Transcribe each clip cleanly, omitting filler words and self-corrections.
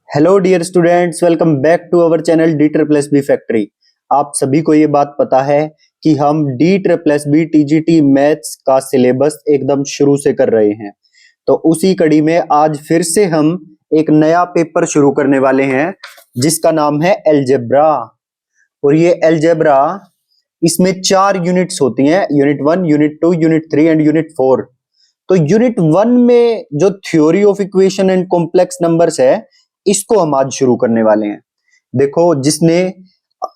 Hello dear students, welcome back to our channel D triple S B factory. आप सभी को ये बात पता है कि हम D triple S B TGT maths का सिलेबस एकदम शुरू से कर रहे हैं। तो उसी कड़ी में आज फिर से हम एक नया पेपर शुरू करने वाले हैं जिसका नाम है अलजेब्रा। और ये अलजेब्रा, इसमें 4 यूनिट्स होती हैं, unit 1, unit 2, unit 3 and unit 4। तो यूनिट 1 में जो theory of equation and complex numbers है, इसको हम आज शुरू करने वाले हैं। देखो, जिसने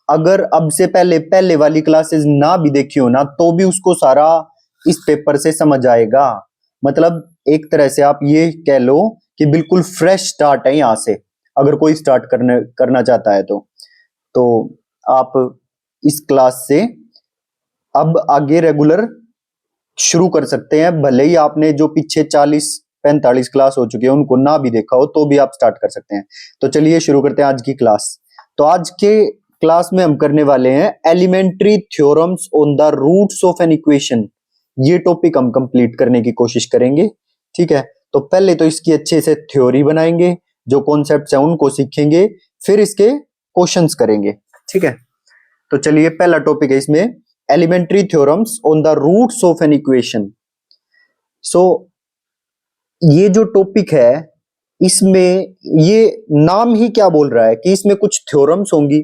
अगर अब से पहले पहले वाली क्लासेस ना भी देखी हो ना, तो भी उसको सारा इस पेपर से समझ आएगा। मतलब एक तरह से आप ये कह लो कि बिल्कुल फ्रेश स्टार्ट है यहाँ से, अगर कोई स्टार्ट करना चाहता है तो आप इस क्लास से अब आगे रेगुलर शुरू कर सकते हैं। भले ही आपने जो पीछे 40-45 क्लास हो चुके हैं उनको ना भी देखा हो, तो भी आप स्टार्ट कर सकते हैं। तो चलिए शुरू करते हैं आज की क्लास। तो आज के क्लास में हम करने वाले हैं elementary theorems on the roots of an equation. ये टॉपिक हम कंप्लीट करने की कोशिश करेंगे, ठीक है। तो पहले तो इसकी अच्छे से थ्योरी बनाएंगे, जो कॉन्सेप्ट्स हैं उनको सीखेंगे, फिर इसके क्वेश्चंस करेंगे, ठीक है। तो चलिए, पहला टॉपिक है इसमें elementary theorems on the roots of an equation. So ये जो टॉपिक है, इसमें ये नाम ही क्या बोल रहा है कि इसमें कुछ थ्योरम्स होंगी,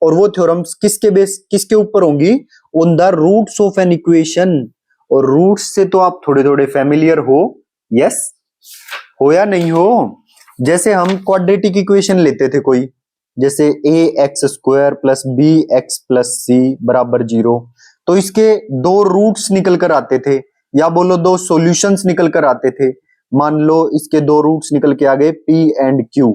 और वो थ्योरम्स किसके ऊपर होंगी? On the roots of an equation. और रूट्स से तो आप थोड़े थोड़े फैमिलियर हो, यस हो या नहीं हो? जैसे हम क्वाड्रेटिक इक्वेशन लेते थे कोई, जैसे A X square plus B X plus C बराबर 0, तो इसके 2 रूट्स निकल कर आते थे, या बोलो 2 सॉल्यूशंस निकल कर आते थे। मान लो इसके 2 रूट्स निकल के आ गए पी एंड क्यू।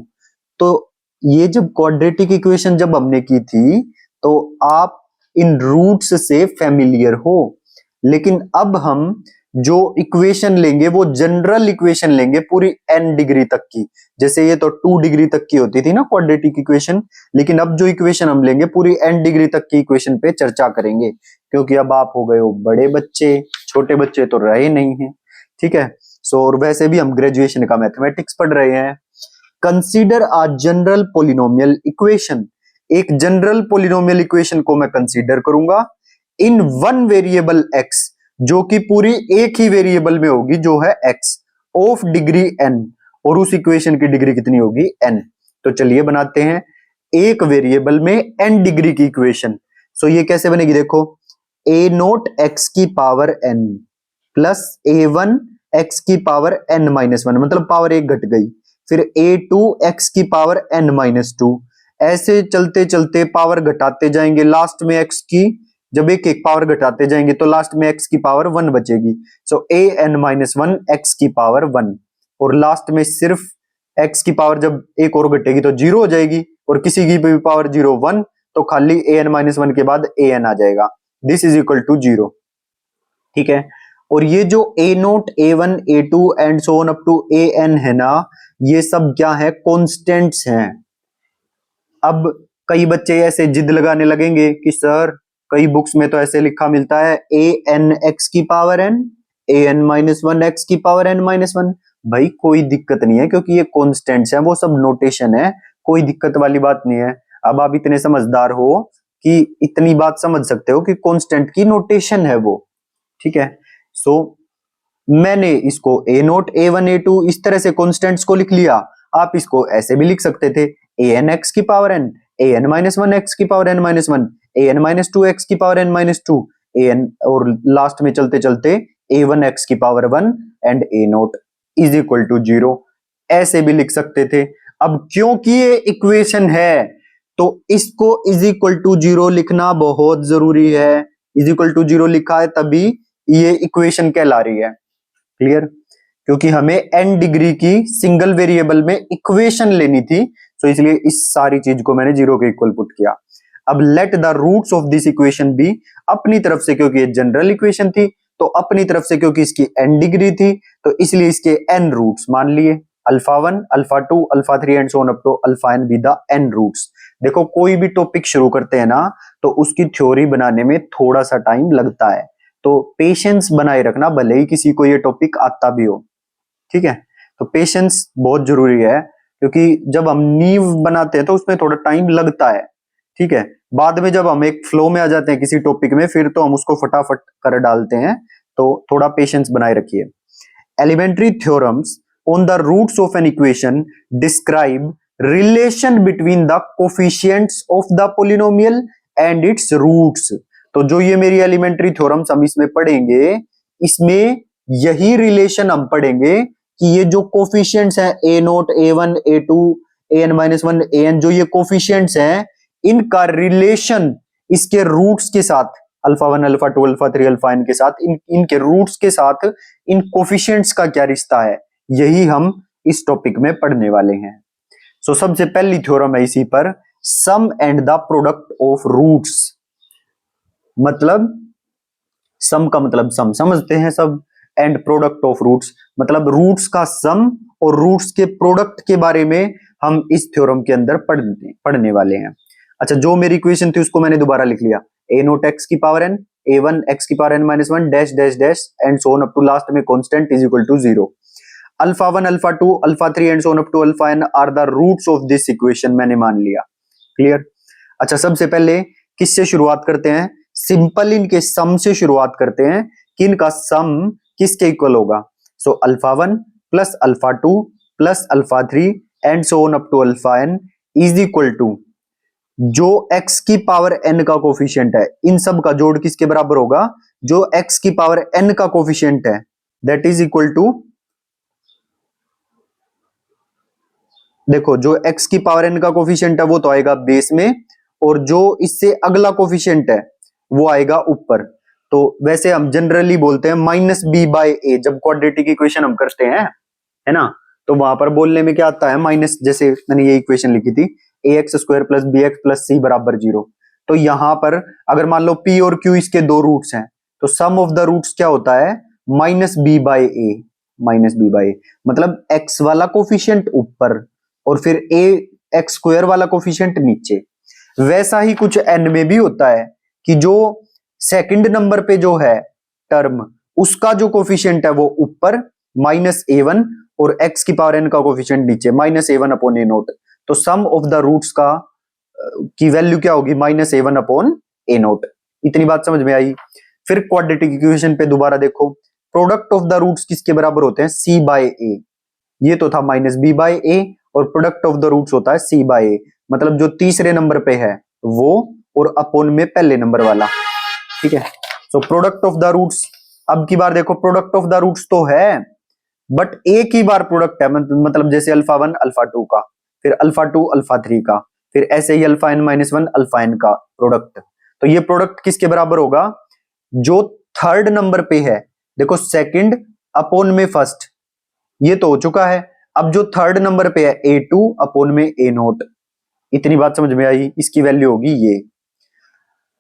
तो ये जब क्वाड्रेटिक इक्वेशन जब हमने की थी, तो आप इन रूट्स से फैमिलियर हो। लेकिन अब हम जो इक्वेशन लेंगे वो जनरल इक्वेशन लेंगे पूरी n डिग्री तक की। जैसे ये तो 2 डिग्री तक की होती थी ना क्वाड्रेटिक इक्वेशन, लेकिन अब जो इक्वेशन हम लेंगे पूरी n डिग्री तक की इक्वेशन पे चर्चा करेंगे, क्योंकि अब आप हो गए हो बड़े बच्चे, छोटे बच्चे तो रहे नहीं हैं, ठीक है। सो और वैसे भी हम ग्रेजुएशन का मैथमेटिक्स पढ़ रहे हैं। Consider a general polynomial equation. एक जनरल पोलिनोमियल इक्वेशन को मैं कंसीडर करूंगा इन वन वेरिएबल x, जो कि पूरी एक ही वेरिएबल में होगी, जो है x, ऑफ डिग्री n। और उस इक्वेशन की डिग्री कितनी होगी? n। तो चलिए बनाते हैं एक वेरिएबल में n डिग्री की इक्वेशन। सो ये कैसे बनेगी? देखो, a नोट x की power n plus a1 x की पावर n माइनस 1, मतलब पावर 1 घट गई। फिर a2 x की पावर n माइनस 2। ऐसे चलते चलते पावर घटाते जाएंगे, लास्ट में x की जब एक एक पावर घटाते जाएंगे तो लास्ट में x की पावर 1 बचेगी। सो a n माइनस 1 x की पावर 1। और लास्ट में सिर्फ x की पावर जब एक और घटेगी तो 0 हो जाएगी, और किसी की भी पावर 0 1, तो खाली a n माइनस 1 के बाद a n आ जाएगा। दिस इज इक्वल टू 0, ठीक है। और ये जो a naught a1 a2 and so on up to a n है ना, ये सब क्या है? कॉन्स्टेंट्स हैं। अब कई बच्चे ऐसे जिद लगाने लगेंगे कि सर, कई बुक्स में तो ऐसे लिखा मिलता है a n x की power n, a n minus 1 x की पावर n माइनस 1। भाई कोई दिक्कत नहीं है, क्योंकि ये कॉन्स्टेंट्स हैं, वो सब नोटेशन है, कोई दिक्कत वाली बात नहीं है। अब आप इतने समझदार हो कि इतनी बात समझ सकते हो कि कॉन्स्टेंट की नोटेशन है वो, ठीक है। सो मैंने इसको a नोट a1 a2 इस तरह से कॉन्स्टेंट्स को लिख लिया। आप इसको ऐसे भी लिख सकते थे a n x की power n, a n minus 1 x की power n minus 1, a n minus 2 x की power n minus 2, a n, और लास्ट में चलते चलते a1 x की power 1 and a naught is equal to 0। ऐसे भी लिख सकते थे। अब क्योंकि ये इक्वेशन है, तो इसको इज इक्वल टू 0 लिखना बहुत जरूरी है। इज इक्वल टू 0 लिखा है तभी ये इक्वेशन कहला रही है, क्लियर? क्योंकि हमें n डिग्री की सिंगल वेरिएबल में इक्वेशन लेनी थी, तो इसलिए इस सारी चीज को मैंने 0 के इक्वल पुट किया। अब let the roots of this equation be, अपनी तरफ से क्योंकि ये जनरल इक्वेशन थी, तो अपनी तरफ से क्योंकि इसकी n डिग्री थी, तो इसलिए इसके n रूट्स मान लिए, alpha 1 alpha 2 alpha 3 and so on up to alpha n be the n roots. देखो, कोई भी टॉपिक शुरू करते हैं ना, तो उसकी थ्योरी बनाने में थोड़ा सा टाइम लगता है, तो पेशेंस बनाए रखना, भले ही किसी को ये टॉपिक आता भी हो, ठीक है। तो पेशेंस बहुत जरूरी है, क्योंकि जब हम नींव बनाते हैं तो उसमें थोड़ा टाइम लगता है, ठीक है। बाद में जब हम एक फ्लो में आ जाते हैं किसी टॉपिक में, फिर तो हम उसको फटाफट कर डालते हैं, तो थोड़ा पेशेंस बनाए रखिए। Elementary theorems on the roots of an equation describe relation between the coefficients of the polynomial and its roots. तो जो ये मेरी एलिमेंट्री थ्योरम्स हम इसमें पढ़ेंगे, इसमें यही रिलेशन हम पढ़ेंगे कि ये जो कोफिशिएंट्स हैं A naught, A one, A two, A N minus one, A N, जो ये कोफिशिएंट्स हैं, इनका रिलेशन इसके रूट्स के साथ, alpha one, alpha two, alpha three, alpha N के साथ, इनके रूट्स के साथ इन कोफिशिएंट्स का क्या रिश्ता है, यही हम इस टॉपिक में पढ़ने वाले हैं। सो सबसे पहली थ्योरम है इसी पर, sum and the product of roots. मतलब सम का मतलब सम समझते हैं सब, एंड प्रोडक्ट ऑफ रूट्स मतलब रूट्स का सम और रूट्स के प्रोडक्ट के बारे में हम इस थ्योरम के अंदर पढ़ने वाले हैं। अच्छा, जो मेरी इक्वेशन थी उसको मैंने दोबारा लिख लिया, ए नोट एक्स की power N, A one X की power N minus one, dash dash dash and so on up to last में constant is equal to 0। Alpha one, alpha two, alpha three and so on up to alpha N are the roots of this equation, मैंने मान लिया। Clear. अच्छा, सबसे पहले किससे शुरुआत करते हैं? सिंपल इनके सम से शुरुआत करते हैं कि इनका सम किसके इक्वल होगा। So alpha one plus alpha two plus alpha three and so on up to alpha N is equal to जो x की पावर n का कोफिशिएंट है, इन सब का जोड़ किसके बराबर होगा? जो x की पावर n का कोफिशिएंट है, दैट इज इक्वल टू, देखो जो x की पावर n का कोफिशिएंट है वो तो आएगा बेस में, और जो इससे अगला कोफिशिएंट है वो आएगा ऊपर। तो वैसे हम जनरली बोलते हैं माइनस बी बाय ए, जब क्वाड्रेटिक इक्वेशन हम करते हैं, है ना, तो वहां पर बोलने में क्या आता है, माइनस, जैसे मैंने ये इक्वेशन लिखी थी, A X square plus B X plus C बराबर 0। तो यहां पर अगर मान लो p और q इसके दो रूट्स हैं, तो सम ऑफ द रूट्स क्या होता है? माइनस बी बाय ए, माइनस बी बाय ए, मतलब x वाला कोफिशिएंट ऊपर और फिर ए एक्स स्क्वायर वाला कोफिशिएंट नीचे। वैसा ही कुछ n में भी होता है कि जो सेकंड नंबर पे जो है टर्म, उसका जो कोफिशिएंट है वो ऊपर माइनस ए वन, और x की पावर n का कोफिशिएंट नीचे माइनस ए वन अपॉन ए नोट। तो सम ऑफ द रूट्स का की वैल्यू क्या होगी? माइनस ए वन अपॉन ए नोट। इतनी बात समझ में आई। फिर क्वाड्रेटिक इक्वेशन पे दोबारा देखो, प्रोडक्ट ऑफ द रूट्स किसके बराबर होते हैं? सी बाय ए। ये तो था माइनस बी बाय ए, और प्रोडक्ट ऑफ द रूट्स होता है सी बाय ए, मतलब जो तीसरे नंबर पे है वो, और अपॉन में पहले नंबर वाला, ठीक है। So product of the roots, अब की बार देखो प्रोडक्ट ऑफ द रूट्स तो है, बट एक ही बार प्रोडक्ट है, मतलब जैसे अल्फा वन अल्फा टू का, फिर अल्फा टू अल्फा थ्री का, फिर ऐसे ही alpha N minus one alpha N का प्रोडक्ट। तो ये प्रोडक्ट किसके बराबर होगा? जो थर्ड नंबर पे है, देखो सेकंड अपॉन में फर्स्ट, ये तो हो चुका है। अब जो थर्ड नंबर पे है ए टू अपॉन में ए नोट। इतनी बात समझ में आई? इसकी वैल्यू होगी ये।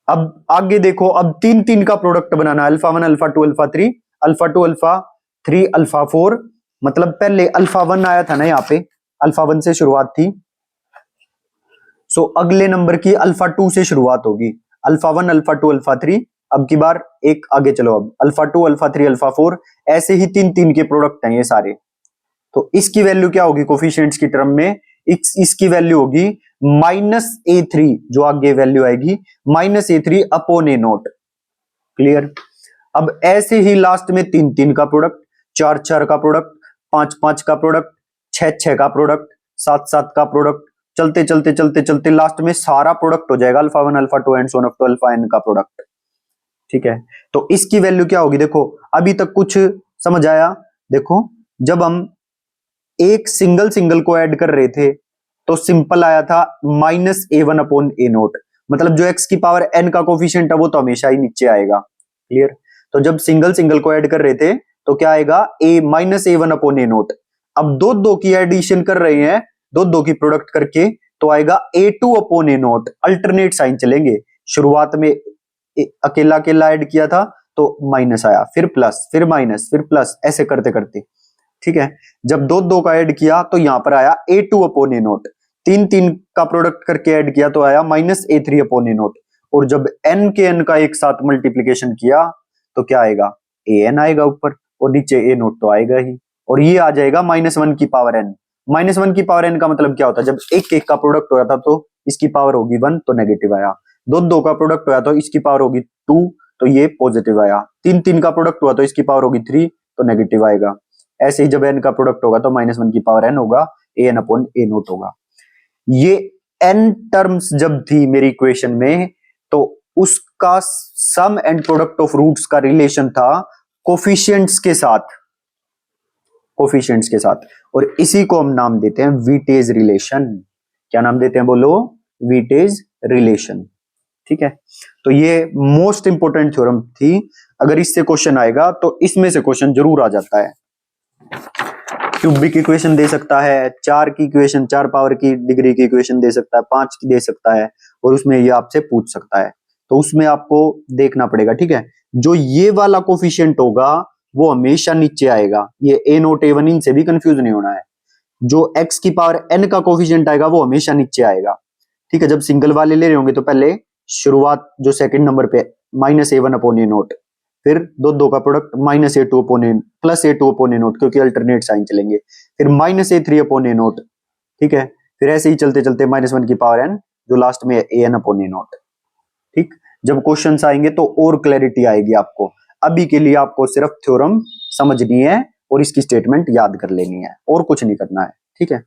अब आगे देखो, अब तीन तीन का प्रोडक्ट बनाना है, alpha one alpha two alpha three, alpha two alpha three alpha four, मतलब पहले अल्फा वन आया था ना, यहाँ पे अल्फा वन से शुरुआत थी, सो अगले नंबर की अल्फा टू से शुरुआत होगी, alpha one alpha two alpha three. अब की बार एक आगे चलो, अब alpha two alpha three alpha four, ऐसे ही तीन तीन के प्रोडक्ट हैं ये सारे। तो इसकी वैल्यू क्या होगी कोफिशिएंट्स की टर्म में? इसकी वैल्यू होगी माइनस ए थ्री, जो आगे वैल्यू आएगी माइनस ए थ्री अपॉन ए नोट। क्लियर। अब ऐसे ही लास्ट में तीन तीन का प्रोडक्ट, चार चार का प्रोडक्ट, पांच पांच का प्रोडक्ट, छह छह का प्रोडक्ट, सात सात का प्रोडक्ट, चलते चलते चलते चलते लास्ट में सारा प्रोडक्ट हो जाएगा alpha one alpha two and so on up to alpha N का प्रोडक्ट, ठीक है। तो इसकी वैल्यू क्या होगी? देखो अभी तक कुछ समझ आया? देखो जब हम एक सिंगल सिंगल को ऐड कर रहे थे तो सिंपल आया था माइनस ए वन अपॉन ए नोट, मतलब जो एक्स की पावर एन का कोफिशिएंट है वो तो हमेशा ही नीचे आएगा। क्लियर। तो जब सिंगल सिंगल को ऐड कर रहे थे तो क्या आएगा? ए माइनस ए वन अपॉन ए नोट। अब दो दो की एडिशन कर रहे हैं, दो दो की प्रोडक्ट करके, तो आएगा ए टू अपॉन ए नोट। अल्टरनेट साइन चलेंगे, शुरुआत में अकेला अकेला ऐड किया था तो माइनस आया, फिर प्लस, फिर माइनस, फिर प्लस, ऐसे करते करते, ठीक है। जब दो दो का ऐड किया तो यहां पर आया ए टू अपॉन ए नोट, तीन तीन का प्रोडक्ट करके ऐड किया तो आया माइनस ए थ्री अपॉन ए नोट, और जब एन के एन का एक साथ मल्टीप्लीकेशन किया तो क्या आएगा? ए एन आएगा ऊपर, और नीचे ए नोट तो आएगा ही, और ये आ जाएगा माइनस वन की पावर एन। -1 की पावर n का मतलब क्या होता है, जब एक एक का प्रोडक्ट हो रहा था तो इसकी पावर होगी 1 तो नेगेटिव आया, दो दो का प्रोडक्ट हुआ तो इसकी पावर होगी 2 तो ये पॉजिटिव आया, तीन तीन का प्रोडक्ट हुआ तो इसकी पावर होगी 3 तो नेगेटिव आएगा। ऐसे ही जब n का प्रोडक्ट होगा तो -1 की पावर n होगा, an अपॉन a नोट होगा। ये n टर्म्स जब थी मेरी इक्वेशन में तो उसका सम एंड प्रोडक्ट ऑफ रूट्स का रिलेशन था कोफिशिएंट्स के साथ, कोफिशिएंट्स के साथ, और इसी को हम नाम देते हैं वीटेज रिलेशन। क्या नाम देते हैं बोलो? वीटेज रिलेशन। ठीक है, तो ये मोस्ट इंपोर्टेंट थ्योरम थी, अगर इससे क्वेश्चन आएगा तो इसमें से क्वेश्चन जरूर आ जाता है। क्यूबिक इक्वेशन दे सकता है, 4 की इक्वेशन, 4 पावर की डिग्री की इक्वेशन दे सकता है, 5 की दे सकता है, और उसमें ये आपसे पूछ सकता है, तो उसमें आपको देखना पड़ेगा। ठीक है, जो ये वाला कोफिशिएंट होगा वो हमेशा नीचे आएगा, ये a नोट a1 इनसे भी कंफ्यूज नहीं होना है। जो x की पावर n का कोफिशिएंट आएगा वो हमेशा नीचे आएगा। ठीक है, जब सिंगल वाले ले रहे होंगे तो पहले शुरुआत जो सेकंड नंबर पे -a1 अपॉन a नोट, फिर दो दो का product -a2 upon a plus a2 upon a note, क्योंकि अल्टरनेट साइन चलेंगे, फिर -a3 अपॉन a नोट। ठीक है, फिर ऐसे ही चलते चलते -1 की पावर n जो लास्ट में an अपॉन a नोट। ठीक, जब क्वेश्चंस आएंगे तो और क्लैरिटी आएगी आपको। अभी के लिए आपको सिर्फ थ्योरम समझनी है और इसकी स्टेटमेंट याद कर लेनी है, और कुछ नहीं करना है। ठीक है,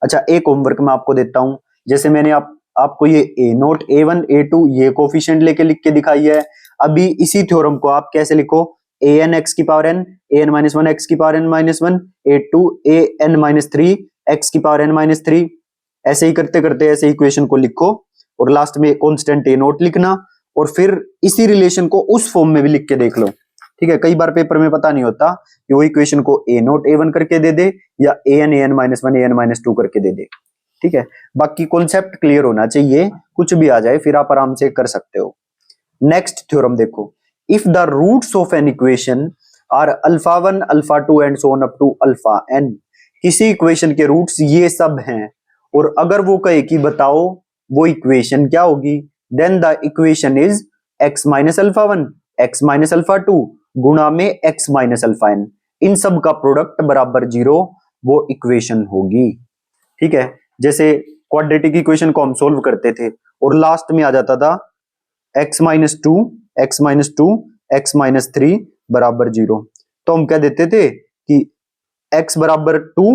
अच्छा एक होमवर्क मैं आपको देता हूं, जैसे मैंने आपको ये a नोट a1 a2 ये कोफिशिएंट लेके लिख के दिखाई है, अभी इसी थ्योरम को आप कैसे लिखो? an x की पावर n, an -1 x की power n -1, a2 an -3 x की पावर n -3, ऐसे ही करते करते ऐसे इक्वेशन को लिखो और लास्ट में कांस्टेंट a नोट लिखना, और फिर इसी रिलेशन को उस फॉर्म में भी लिख के देख लो। ठीक है, कई बार पेपर में पता नहीं होता कि वो इक्वेशन को a नोट a1 करके दे दे या an -1 an -2 करके दे दे। ठीक है, बाकी कॉन्सेप्ट क्लियर होना चाहिए, कुछ भी आ जाए फिर आप आराम से कर सकते हो। नेक्स्ट थ्योरम देखो, if the roots of an equation are α1 α2 and so on up to αn, किसी इक्वेशन के रूट्स ये सब हैं और अगर वो कहे कि बताओ वो इक्वेशन क्या होगी, then the equation is x -α1 x -α2 गुणा में x -αn, इन सब का प्रोडक्ट बराबर 0 वो इक्वेशन होगी। ठीक है, जैसे क्वाड्रेटिक इक्वेशन को हम सोल्व करते थे और लास्ट में आ जाता था x -2 x -2 x -3 बराबर 0, तो हम कह देते थे कि x बराबर 2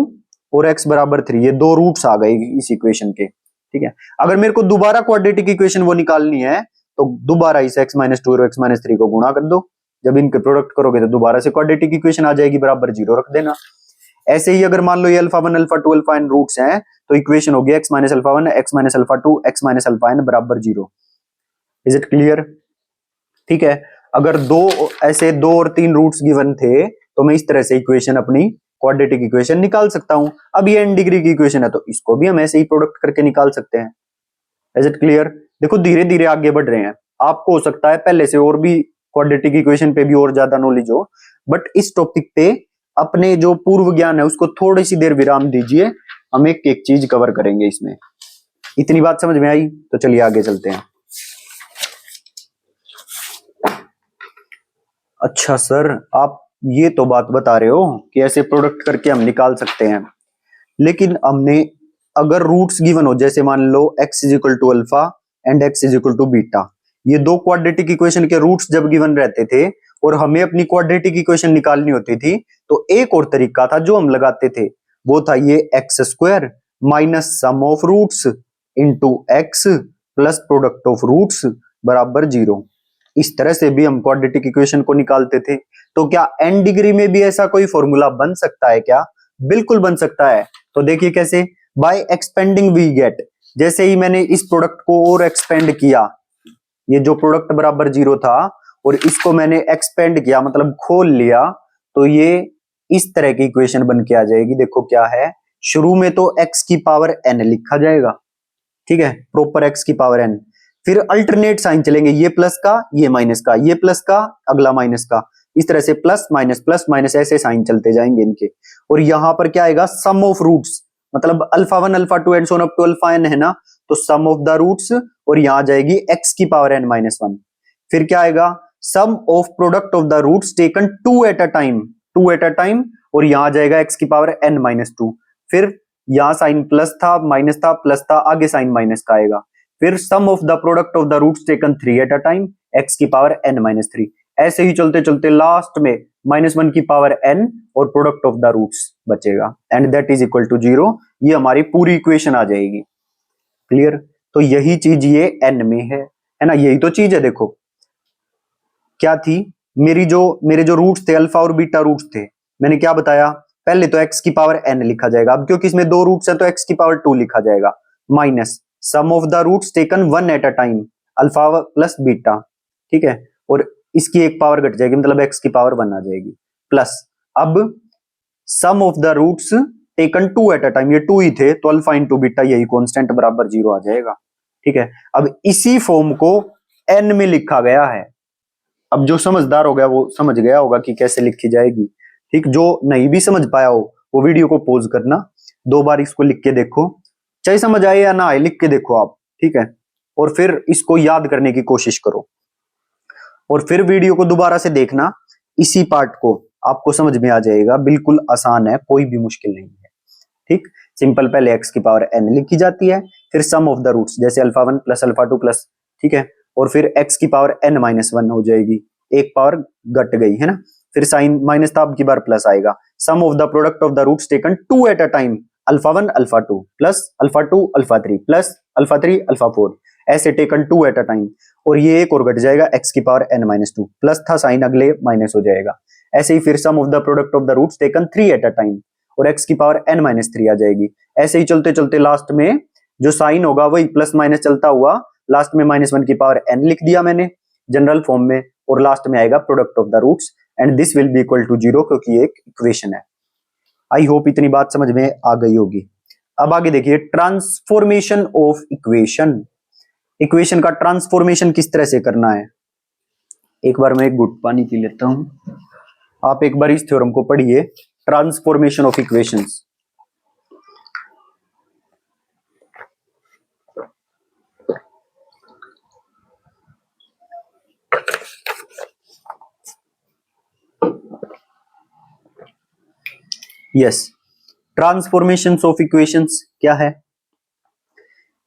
और x बराबर 3, ये दो रूट्स आ गए इस इक्वेशन के। ठीक है, अगर मेरे को दोबारा क्वाड्रेटिक इक्वेशन वो निकालनी है तो दोबारा इस x -2 और x -3 को गुणा कर दो, जब इनके प्रोडक्ट करोगे तो दोबारा से क्वाड्रेटिक इक्वेशन आ जाएगी, बराबर 0 रख देना। ऐसे ही अगर मान लो ये α1 α2 αn रूट्स हैं तो इक्वेशन होगी x -α1 x -α2 x -αn बराबर 0। Is it clear? ठीक है, अगर ऐसे दो और तीन रूट्स गिवन थे तो मैं इस तरह से इक्वेशन अपनी क्वाड्रेटिक इक्वेशन निकाल सकता हूं। अब ये n डिग्री की इक्वेशन है तो इसको भी हम ऐसे ही प्रोडक्ट करके निकाल सकते हैं। Is it clear? देखो धीरे धीरे आगे बढ़ रहे हैं, आपको हो सकता है पहले से और भी क्वाड्रेटिक इक्वेशन पे भी और ज्यादा नॉलेज हो, बट इस टॉपिक पे अपने जो पूर्व ज्ञान है उसको थोड़ी सी देर विराम दीजिए, हम एक एक चीज कवर करेंगे इसमें। इतनी बात समझ में आई? तो चलिए आगे चलते हैं। अच्छा सर, आप ये तो बात बता रहे हो कि ऐसे प्रोडक्ट करके हम निकाल सकते हैं, लेकिन हमने अगर रूट्स गिवन हो, जैसे मान लो x is equal to alpha and x is equal to beta, ये दो क्वाड्रेटिक इक्वेशन के रूट्स जब गिवन रहते थे और हमें अपनी क्वाड्रेटिक इक्वेशन निकालनी होती थी, तो एक और तरीका था जो हम लगाते थे, वो था ये X square minus sum of roots into X plus product of roots बराबर 0। इस तरह से भी हम क्वाड्रेटिक इक्वेशन को निकालते थे। तो क्या n डिग्री में भी ऐसा कोई फॉर्मूला बन सकता है क्या? बिल्कुल बन सकता है। तो देखिए कैसे, बाय एक्सपेंडिंग वी गेट, जैसे ही मैंने इस प्रोडक्ट को और एक्सपेंड किया, ये जो प्रोडक्ट बराबर 0 था और इसको मैंने एक्सपेंड किया मतलब खोल लिया, तो ये इस तरह की इक्वेशन बन के आ जाएगी। देखो क्या है, शुरू में तो x की पावर n लिखा जाएगा, ठीक है, प्रॉपर x की पावर n, फिर अल्टरनेट साइन चलेंगे, ये प्लस का ये माइनस का, ये प्लस का अगला माइनस का, इस तरह से प्लस माइनस ऐसे साइन चलते जाएंगे इनके। और यहां पर क्या आएगा, सम ऑफ रूट्स, मतलब α1 α2 and so on up to αn है ना, तो सम ऑफ द रूट्स, और यहां जाएगी x की पावर n -1। फिर क्या आएगा, sum of product of the roots taken 2 at a time, और यहां जाएगा x की पावर n -2। फिर यहाँ साइन प्लस था, माइनस था, प्लस था, आगे साइन माइनस का आएगा। फिर sum of the product of the roots taken 3 at a time, X की पावर n माइनस 3। ऐसे ही चलते चलते लास्ट में -1 की पावर n और प्रोडक्ट ऑफ द रूट्स बचेगा and that is equal to 0। ये हमारी पूरी इक्वेशन आ जाएगी। क्लियर? तो यही चीज ये n में है ना, यही तो चीज है। देखो क्या थी, मेरे जो रूट्स थे अल्फा और बीटा रूट्स थे, मैंने क्या बताया, पहले तो x की पावर n लिखा जाएगा। अब क्योंकि इसमें दो रूट्स है तो x की पावर 2 लिखा जाएगा, minus sum of the roots taken 1 at a time, alpha plus beta, ठीक है, और इसकी एक पावर घट जाएगी, मतलब x की पावर 1 आ जाएगी, प्लस अब sum of the roots taken 2 at a time, ये 2 ही थे तो अल्फा इंटू बीटा यही कांस्टेंट बराबर 0 आ जाएगा। ठीक है, अब इसी फॉर्म को n में लिखा गया है। अब जो समझदार हो गया वो समझ गया होगा कि कैसे लिखी जाएगी। ठीक, जो नहीं भी समझ पाया हो वो वीडियो को पॉज करना, 2 बार इसको लिख के देखो, चाहे समझ आए या ना आए लिख के देखो आप, ठीक है, और फिर इसको याद करने की कोशिश करो और फिर वीडियो को दोबारा से देखना, इसी पार्ट को आपको समझ में आ जाएगा। बिल्कुल आसान है, कोई भी मुश्किल नहीं है। ठीक, सिंपल, पहले x की पावर n लिखी जाती है, फिर सम ऑफ द रूट्स जैसे अल्फा 1 प्लस अल्फा 2 प्लस, ठीक है, और फिर x की पावर n माइनस 1 हो जाएगी, एक पावर घट गई है ना, फिर साइन माइनस था, अब की बार प्लस आएगा। Sum of the product of the roots taken 2 at a time, alpha 1 alpha 2 plus alpha 2 alpha 3 plus alpha 3 alpha 4, ऐसे टेकन 2 एट अ टाइम, और ये एक और घट जाएगा x की पावर n माइनस 2, प्लस था साइन अगले माइनस हो जाएगा। ऐसे ही फिर sum of the product of the roots taken 3 at a time, और x की पावर n माइनस 3 आ जाएगी। ऐसे ही चलते चलते लास्ट में जो साइन होगा वही प्लस माइनस चलता हुआ, लास्ट में -1 की पावर n लिख दिया मैंने जनरल फॉर्म में, और लास्ट में आएगा product of the roots and this will be equal to 0, क्योंकि एक इक्वेशन है। आई होप इतनी बात समझ में आ गई होगी। अब आगे देखिए, ट्रांसफॉर्मेशन ऑफ इक्वेशन। इक्वेशन का ट्रांसफॉर्मेशन किस तरह से करना है, एक बार मैं एक घुट पानी पी लेता हूं, आप एक बार इस थ्योरम को पढ़िए, transformation of equations. Yes, transformation of equations क्या है,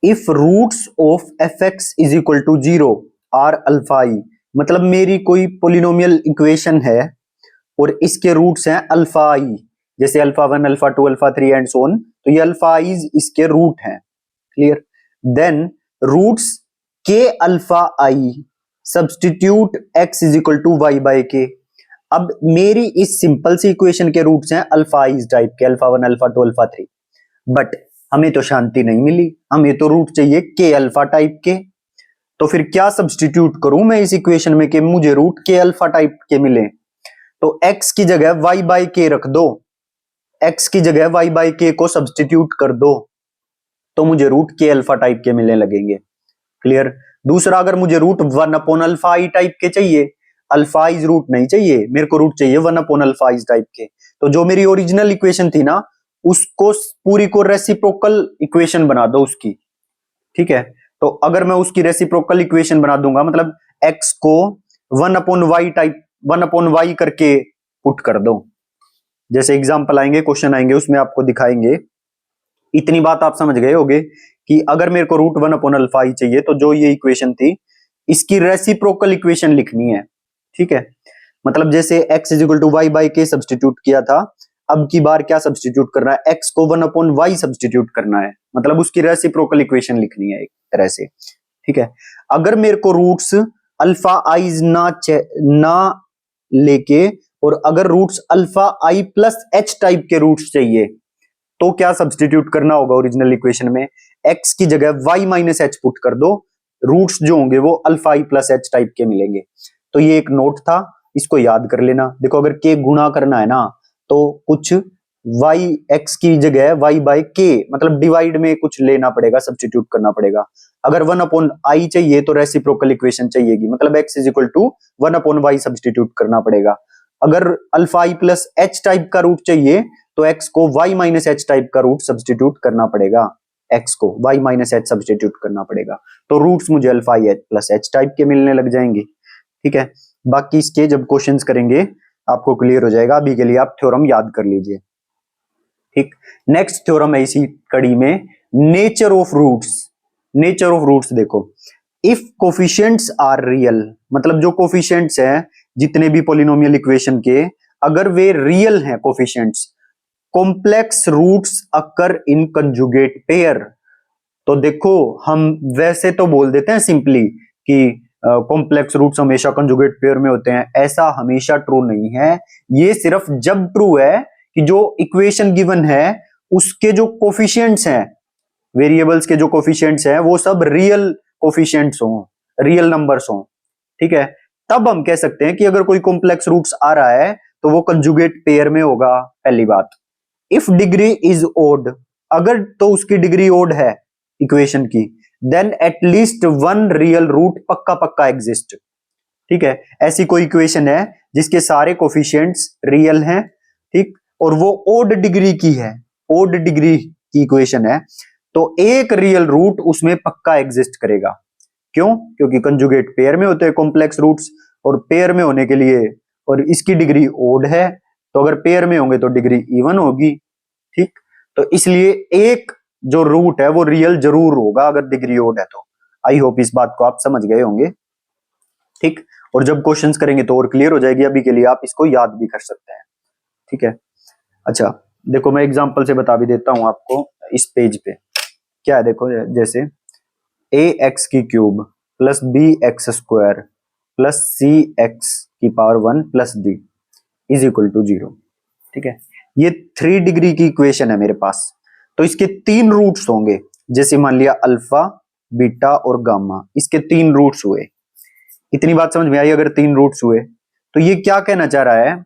if roots of F x is equal to 0 are alpha E, मतलब मेरी कोई पोलिनोमियल इक्वेशन है और इसके रूट्स हैं अल्फा आई, जैसे alpha 1 alpha 2 alpha 3 and so on, तो ये अल्फा आईज इसके रूट हैं। क्लियर? देन रूट्स के alpha I substitute X is equal to Y by K. अब मेरी इस सिंपल सी इक्वेशन के रूट्स हैं अल्फा आईज टाइप के, अल्फा 1 अल्फा 2 अल्फा 3, बट हमें तो शांति नहीं मिली, हमें तो रूट चाहिए के अल्फा टाइप के। तो फिर क्या सब्सटीट्यूट करूं मैं इस इक्वेशन में कि मुझे रूट के अल्फा टाइप के मिले, तो x की जगह y बाई के रख दो, x की जगह y बाई के को सब्सटीट्यूट कर दो, तो मुझे रूट के अल्फा टाइप के मिलने लगेंगे। क्लियर? दूसरा, अगर मुझे root 1 upon alpha I type के चाहिए, अल्फा इज रूट नहीं चाहिए मेरे को, रूट चाहिए 1 अपॉन अल्फा इज टाइप के, तो जो मेरी ओरिजिनल इक्वेशन थी ना उसको पूरी को रेसिप्रोकल इक्वेशन बना दो उसकी। ठीक है, तो अगर मैं उसकी रेसिप्रोकल इक्वेशन बना दूंगा, मतलब x को 1 upon Y type 1 upon Y करके पुट कर दो, जैसे एग्जांपल आएंगे, क्वेश्चन आएंगे, उसमें आपको दिखाएंगे। इतनी बात आप समझ गए होगे कि अगर मेरे को रूट 1 अपॉन अल्फा ही चाहिए तो जो ये इक्वेशन थी इसकी रेसिप्रोकल इक्वेशन लिखनी है। ठीक है, मतलब जैसे x is equal to Y by K substitute किया था, अब की बार क्या सब्सटीट्यूट करना है, x को 1 अपॉन वाई सब्सटीट्यूट करना है, मतलब उसकी रेसिप्रोकल इक्वेशन लिखनी है एक तरह से। ठीक है, अगर मेरे को रूट्स अल्फा आईज ना लेके, और अगर roots alpha I plus H type के रूट्स चाहिए, तो क्या सब्सटीट्यूट करना होगा ओरिजिनल इक्वेशन में, x की जगह y माइनस एच पुट कर दो, रूट्स जो होंगे वो alpha I plus H type के मिलेंगे। तो ये एक नोट था, इसको याद कर लेना। देखो अगर k गुणा करना है ना तो कुछ y x की जगह y बाय k, मतलब डिवाइड में कुछ लेना पड़ेगा, सब्सटीट्यूट करना पड़ेगा। अगर 1 अपॉन आई चाहिए तो रेसिप्रोकल इक्वेशन चाहिएगी, मतलब x is equal to 1 upon Y substitute करना पड़ेगा। अगर alpha I plus H type का रूट चाहिए तो x को y माइनस एच टाइप का रूट सब्सटीट्यूट करना पड़ेगा, x को y माइनस एच सब्सटीट्यूट करना पड़ेगा, तो रूट्स मुझे alpha I plus H type के मिलने लग जाएंगे। ठीक है, बाकी इसके जब क्वेश्चंस करेंगे आपको क्लियर हो जाएगा, अभी के लिए आप थ्योरम याद कर लीजिए। ठीक, नेक्स्ट थ्योरम है इसी कड़ी में, nature of roots. Nature of roots देखो, इफ कोफिशिएंट्स आर रियल, मतलब जो कोफिशिएंट्स हैं जितने भी पॉलिनोमियल इक्वेशन के, अगर वे रियल हैं कोफिशिएंट्स, कॉम्प्लेक्स रूट्स अकर इन कंजुगेट पेयर। तो देखो हम वैसे तो बोल देते हैं सिंपली कि कॉम्प्लेक्स रूट्स हमेशा कंजुगेट पेयर में होते हैं, ऐसा हमेशा ट्रू नहीं है। ये सिर्फ जब ट्रू है कि जो इक्वेशन गिवन है उसके जो कोफिशिएंट्स हैं, वेरिएबल्स के जो कोफिशिएंट्स हैं वो सब रियल कोफिशिएंट्स हों, रियल नंबर्स हों, ठीक है, तब हम कह सकते हैं कि अगर कोई कॉम्प्लेक्स रूट्स आ रहा है तो वो कंजुगेट पेयर में होगा, पहली बात। इफ डिग्री इज ओड, अगर तो उसकी डिग्री ओड है इक्वेशन की, then at least one real root पक्का पक्का एग्जिस्ट, ठीक है। ऐसी कोई इक्वेशन है जिसके सारे कोफिशिएंट्स रियल हैं, ठीक, और वो ओड डिग्री की है, ओड डिग्री की इक्वेशन है, तो एक रियल रूट उसमें पक्का एग्जिस्ट करेगा। क्यों? क्योंकि कंजुगेट पेयर में होते हैं कॉम्प्लेक्स रूट्स, और पेयर में होने के लिए, और इसकी डिग्री ओड है, तो अगर पेयर में होंगे तो डिग्री इवन होगी, ठीक। तो इसलिए एक जो रूट है वो रियल जरूर होगा अगर डिग्री ओड है तो। आई होप इस बात को आप समझ गए होंगे, ठीक। और जब क्वेश्चंस करेंगे तो और क्लियर हो जाएगी, अभी के लिए आप इसको याद भी कर सकते हैं, ठीक है। अच्छा देखो मैं एग्जांपल से बता भी देता हूं आपको, इस पेज पे क्या है देखो, जैसे ए एक्स की cube plus B X square plus C X की power 1 plus D is equal to 0, ठीक है। ये 3 डिग्री की इक्वेशन है मेरे पास, तो इसके 3 रूट्स होंगे, जैसे मान लिया अल्फा, बीटा और गामा, इसके 3 रूट्स हुए। इतनी बात समझ में आई? अगर 3 रूट्स हुए तो ये क्या कहना चाह रहा है,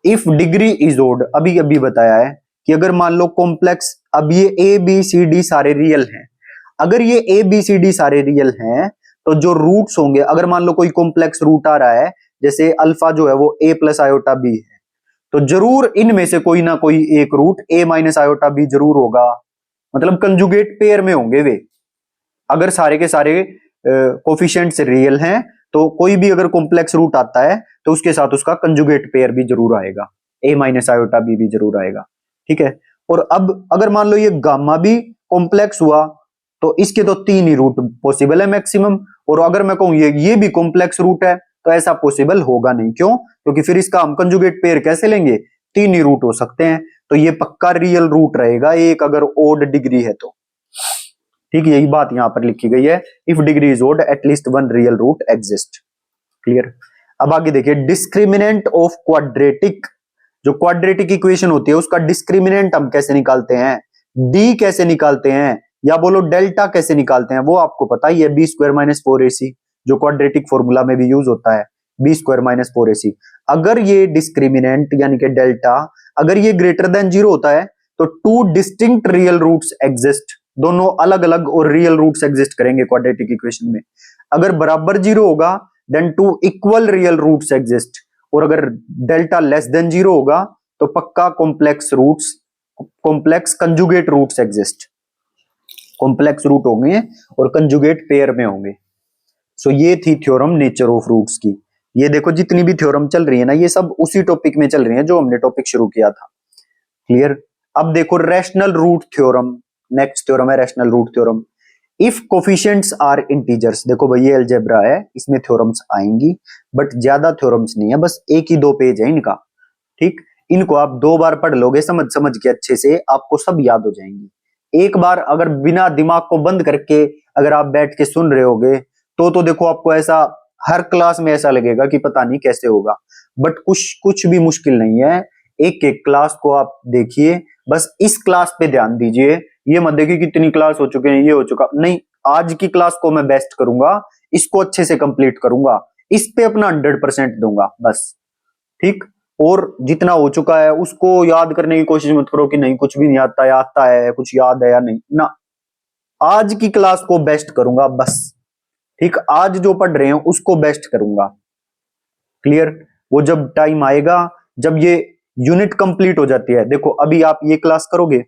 इफ डिग्री इज ओड, अभी अभी बताया है कि अगर मान लो कॉम्प्लेक्स, अब ये ए बी सी डी सारे रियल हैं, अगर ये ए बी सी डी सारे रियल हैं तो जो रूट्स होंगे, अगर मान लो कोई कॉम्प्लेक्स रूट आ रहा है, जैसे अल्फा जो है वो ए प्लस आयोटा बी है, तो जरूर इनमें से कोई ना कोई एक रूट ए माइनस आयोटा बी जरूर होगा, मतलब कंजुगेट पेयर में होंगे वे। अगर सारे के सारे कोफिशिएंट्स रियल हैं तो कोई भी अगर कॉम्प्लेक्स रूट आता है तो उसके साथ उसका कंजुगेट पेयर भी जरूर आएगा, ए माइनस आयोटा बी भी जरूर आएगा, ठीक है। और अब अगर मान लो ये गामा भी कॉम्प्लेक्स हुआ तो इसके तो 3 ही रूट पॉसिबल है मैक्सिमम, और अगर मैं कहूं ये भी कॉम्प्लेक्स रूट है तो ऐसा पॉसिबल होगा नहीं। क्यों? क्योंकि फिर इसका हम कंजुगेट पेयर कैसे लेंगे, 3 ही रूट हो सकते हैं, तो ये पक्का रियल रूट रहेगा एक, अगर ओड डिग्री है तो, ठीक है। यही बात यहां पर लिखी गई है, if degree is odd at least one real root exist, clear. अब आगे देखिए, डिस्क्रिमिनेंट ऑफ क्वाड्रेटिक, जो क्वाड्रेटिक इक्वेशन होती है उसका डिस्क्रिमिनेंट हम कैसे निकालते हैं, डी कैसे निकालते हैं, या बोलो डेल्टा कैसे निकालते हैं, वो आपको पता ही है, बी स्क्वायर माइनस 4ac, जो क्वाड्रेटिक फॉर्मूला में भी यूज होता है, बी स्क्वायर माइनस 4ac। अगर ये डिस्क्रिमिनेंट यानी कि डेल्टा अगर ये ग्रेटर देन 0 होता है तो 2 डिस्टिंक्ट रियल रूट्स एग्जिस्ट, दोनों अलग अलग और रियल रूट्स एग्जिस्ट करेंगे क्वाड्रेटिक इक्वेशन में। अगर बराबर 0 होगा then 2 equal real roots exist, और अगर डेल्टा लेस देन 0 होगा तो पक्का complex roots, complex conjugate roots exist, complex root होंगे और कंजुगेट पेयर में होंगे। सो ये थी थ्योरम नेचर ऑफ रूट्स की। ये देखो जितनी भी थ्योरम चल रही है ना, ये सब उसी टॉपिक में चल रही है जो हमने टॉपिक शुरू किया था, क्लियर। अब देखो rational root theorem, next theorem है rational root theorem. If coefficients are integers, देखो भाई ये अलजेब्रा है, इसमें थ्योरम्स आएंगी बट ज्यादा थ्योरम्स नहीं है, बस 1 ही 2 पेज है इनका, ठीक। इनको आप 2 बार पढ़ लोगे समझ समझ के अच्छे से, आपको सब याद हो जाएंगी। एक बार अगर बिना दिमाग को बंद करके अगर आप बैठ के सुन रहे होगे तो देखो आपको ऐसा हर क्लास में ऐसा लगेगा कि पता नहीं कैसे होगा, बट कुछ भी मुश्किल नहीं है। एक एक क्लास को आप देखिए, बस इस क्लास पे ध्यान दीजिए, ये मत देखिए कितनी क्लास हो चुके हैं, ये हो चुका नहीं, आज की क्लास को मैं बेस्ट करूंगा, इसको अच्छे से कंप्लीट करूंगा, इस पे अपना 100% दूंगा बस, ठीक। और जितना हो चुका है उसको याद करने की कोशिश मत करो कि नहीं कुछ भी नहीं आता है, आता है कुछ याद है या नहीं ना, आज की क्लास को बेस्ट करूंगा बस, ठीक। आज जो पढ़ रहे हैं उसको बेस्ट करूंगा, क्लियर। वो जब टाइम आएगा, जब ये यूनिट कंप्लीट हो जाती है, देखो अभी आप ये क्लास करोगे,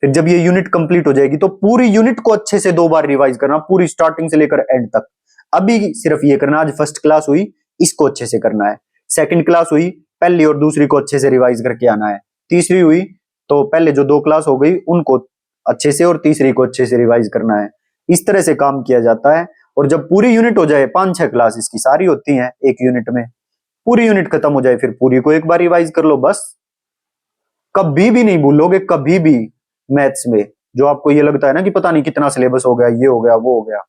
फिर जब ये यूनिट कंप्लीट हो जाएगी तो पूरी यूनिट को अच्छे से 2 बार रिवाइज करना, पूरी स्टार्टिंग से लेकर एंड तक। अभी सिर्फ ये करना, आज फर्स्ट क्लास हुई इसको अच्छे से करना है, सेकंड क्लास हुई पहली और दूसरी को अच्छे से रिवाइज करके आना है, तीसरी हुई तो पहले जो 2 क्लास हो गई उनको अच्छे से और तीसरी को अच्छे से रिवाइज करना है। इस तरह से काम किया जाता है। और जब पूरी यूनिट हो जाए, 5-6 क्लास इसकी सारी होती हैं एक यूनिट में, पूरी यूनिट खत्म हो जाए, फिर पूरी को एक बार रिवाइज कर लो बस। कभी भी नहीं भूलोगे, कभी भी मैथ्स में जो आपको ये लगता है ना कि पता नहीं कितना सिलेबस हो गया, ये हो गया, वो हो गया,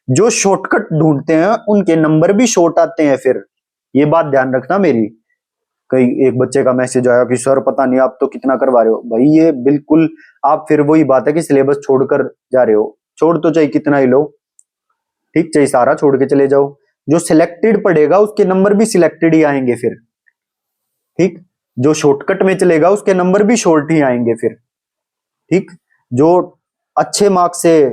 जो शॉर्टकट ढूंढते हैं उनके नंबर भी शॉर्ट आते हैं। फिर ये बात ध्यान रखना मेरी। कई एक बच्चे का मैसेज आया कि सर पता नहीं आप तो कितना करवा रहे हो। भाई ये बिल्कुल आप फिर वही बात है कि सिलेबस छोड़कर जा रहे हो। छोड़ तो चाहे कितना ही लो, ठीक, चाहे सारा छोड़ के चले जाओ, जो सिलेक्टेड पड़ेगा उसके नंबर भी सिलेक्टेड ही आएंगे फिर, ठीक। जो शॉर्टकट में चलेगा उसके नंबर भी शॉर्ट ही आएंगे फिर, ठीक। जो अच्छे मार्क्स से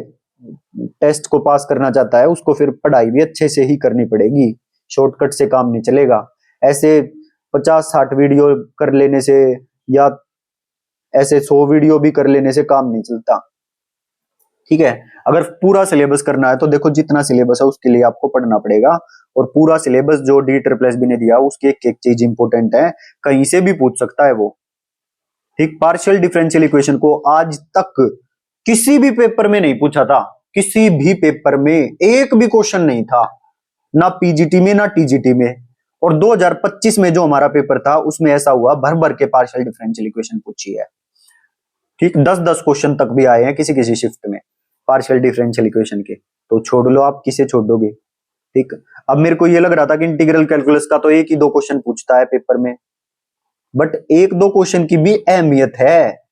टेस्ट को पास करना चाहता है उसको फिर पढ़ाई भी अच्छे से ही करनी पड़ेगी, शॉर्टकट से काम नहीं चलेगा। ऐसे 50-60 वीडियो कर लेने से या ऐसे 100 वीडियो भी कर लेने से काम नहीं चलता, ठीक है। अगर पूरा सिलेबस करना है तो देखो जितना सिलेबस है उसके लिए आपको पढ़ना पड़ेगा। और पूरा सिलेबस जो DSSB ने दिया उसकी एक एक चीज इंपॉर्टेंट है, कहीं से भी पूछ सकता है वो, ठीक। पार्शियल डिफरेंशियल इक्वेशन को आज तक किसी भी पेपर में नहीं पूछा था, किसी भी पेपर में एक भी क्वेश्चन नहीं था, ना पीजीटी में ना टीजीटी में। और 2025 में जो हमारा पेपर था उसमें ऐसा हुआ, भर भर के पार्शियल डिफरेंशियल इक्वेशन पूछी है, ठीक। 10-10 क्वेश्चन तक भी आए हैं किसी किसी शिफ्ट में पार्शियल डिफरेंशियल इक्वेशन के। तो छोड़ लो, आप किसे छोड़ोगे, ठीक। अब मेरे को ये लग रहा था कि इंटीग्रल कैलकुलस का तो 1 ही 2 क्वेश्चन पूछता है पेपर में, बट 1-2 क्वेश्चन की भी अहमियत है।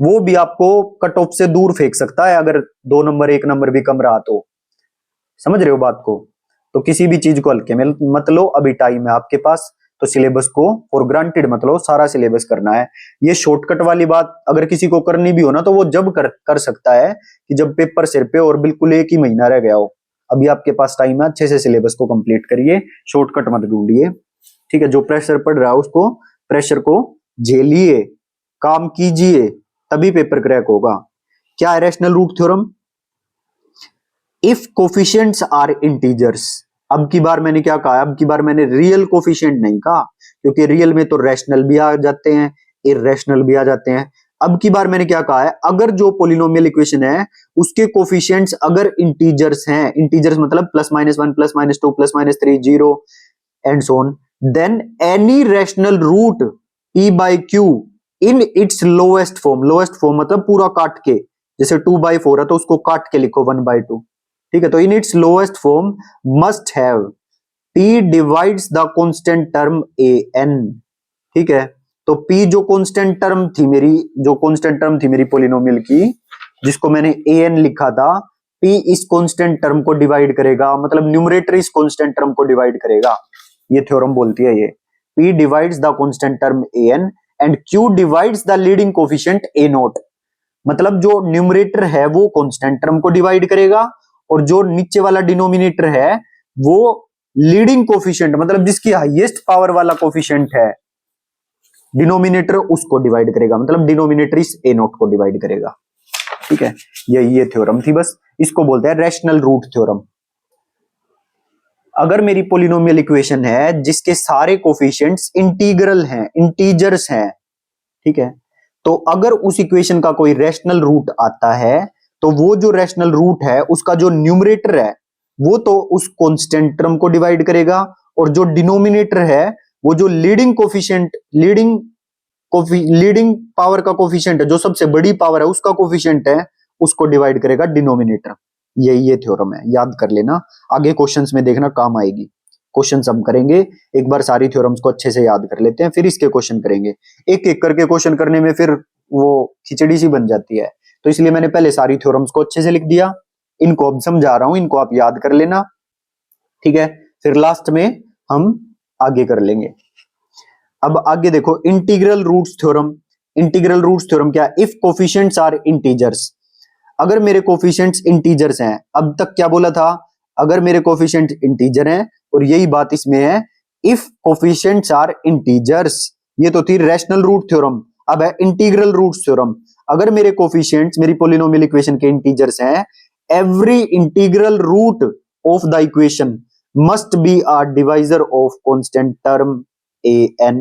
वो भी आपको कट ऑफ से दूर फेंक सकता है अगर 2 नंबर 1 नंबर भी कम रहा तो। समझ रहे हो बात को? तो किसी भी चीज को हल्के में मत लो, अभी टाइम है आपके पास, तो सिलेबस को फॉर ग्रांटेड मत लो, सारा सिलेबस करना है। ये शॉर्टकट वाली बात अगर किसी को करनी भी हो ना तो वो जब कर सकता है कि जब पेपर सिर पे और बिल्कुल 1 ही महीना रह गया हो। अभी आपके पास टाइम है, अच्छे से सिलेबस को कंप्लीट करिए, शॉर्टकट मत ढूंढिए, ठीक है। जो प्रेशर पड़ रहा है उसको प्रेशर को झेलिए, काम कीजिए, तभी पेपर क्रैक होगा। क्या है rational root theorem? If coefficients are integers, अब की बार मैंने क्या कहा, अब की बार मैंने रियल कोफिशिएंट नहीं कहा, क्योंकि रियल में तो रैशनल भी आ जाते हैं, इररेशनल भी आ जाते हैं। अब की बार मैंने क्या कहा है, अगर जो पोलिनोमियल इक्वेशन है उसके कोफिशिएंट्स अगर इंटीजर्स हैं, इंटीजर्स मतलब +-1 +-2 +-3 0 and so on, then any rational root p/q in its lowest form, lowest form मतलब पूरा काट के, जैसे 2/4 है तो उसको काट के लिखो 1/2, ठीक है। तो इन its lowest form must have p divides the constant term an, ठीक है। तो p जो कांस्टेंट टर्म थी मेरी, जो कांस्टेंट टर्म थी मेरी पोलिनोमियल की, जिसको मैंने an लिखा था, p इस कांस्टेंट टर्म को डिवाइड करेगा, मतलब न्यूमरेटर इस कांस्टेंट टर्म को डिवाइड करेगा। ये थ्योरम बोलती है ये, p divides the constant term an and q divides the leading coefficient a0, मतलब जो न्यूमरेटर है वो कांस्टेंट टर्म को डिवाइड करेगा और जो नीचे वाला डिनोमिनेटर है वो लीडिंग कोफिशिएंट, मतलब जिसकी हाईएस्ट पावर वाला कोफिशिएंट है डिनोमिनेटर, उसको डिवाइड करेगा, मतलब डिनोमिनेटर इस a0 को डिवाइड करेगा, ठीक है। ये थ्योरम थी, बस इसको बोलते हैं रैशनल रूट थ्योरम। अगर मेरी पोलिनोमियल इक्वेशन है जिसके सारे कोफिशिएंट्स इंटीग्रल हैं, इंटीजर्स हैं, ठीक है, तो अगर उस इक्वेशन का कोई रैशनल रूट आता है तो वो जो रैशनल रूट है उसका जो न्यूमरेटर है वो तो उस कांस्टेंट टर्म को डिवाइड करेगा, और जो डिनोमिनेटर है वो जो लीडिंग कोफिशिएंट, लीडिंग पावर का कोफिशिएंट है, जो सबसे बड़ी पावर है उसका कोफिशिएंट है, उसको डिवाइड करेगा डिनोमिनेटर। ये थ्योरम है, याद कर लेना, आगे क्वेश्चंस में देखना काम आएगी। क्वेश्चंस हम करेंगे, एक बार सारी थ्योरम्स को अच्छे से याद कर लेते हैं, फिर इसके क्वेश्चन करेंगे। एक एक करके क्वेश्चन करने में फिर वो खिचड़ी सी बन जाती है, तो इसलिए मैंने पहले सारी थ्योरम्स को अच्छे से लिख दिया, इनको अब समझा रहा हूं, इनको आप याद कर लेना, ठीक है। फिर लास्ट में हम आगे कर लेंगे। अब आगे देखो integral roots theorem. Integral roots theorem क्या? इफ कोफिशिएंट्स आर इंटीजर्स, अगर मेरे कोफिशिएंट्स इंटीजर्स हैं, अब तक क्या बोला था, अगर मेरे कोफिशिएंट इंटीजर हैं, और यही बात इसमें है, इफ कोफिशिएंट्स आर इंटीजर्स, ये तो थी रैशनल रूट थ्योरम, अब है इंटीग्रल रूट्स थ्योरम। अगर मेरे कोफिशिएंट्स मेरी पोलिनोमियल इक्वेशन के इंटीजर्स हैं, every integral root of the equation must be a divisor of constant term an,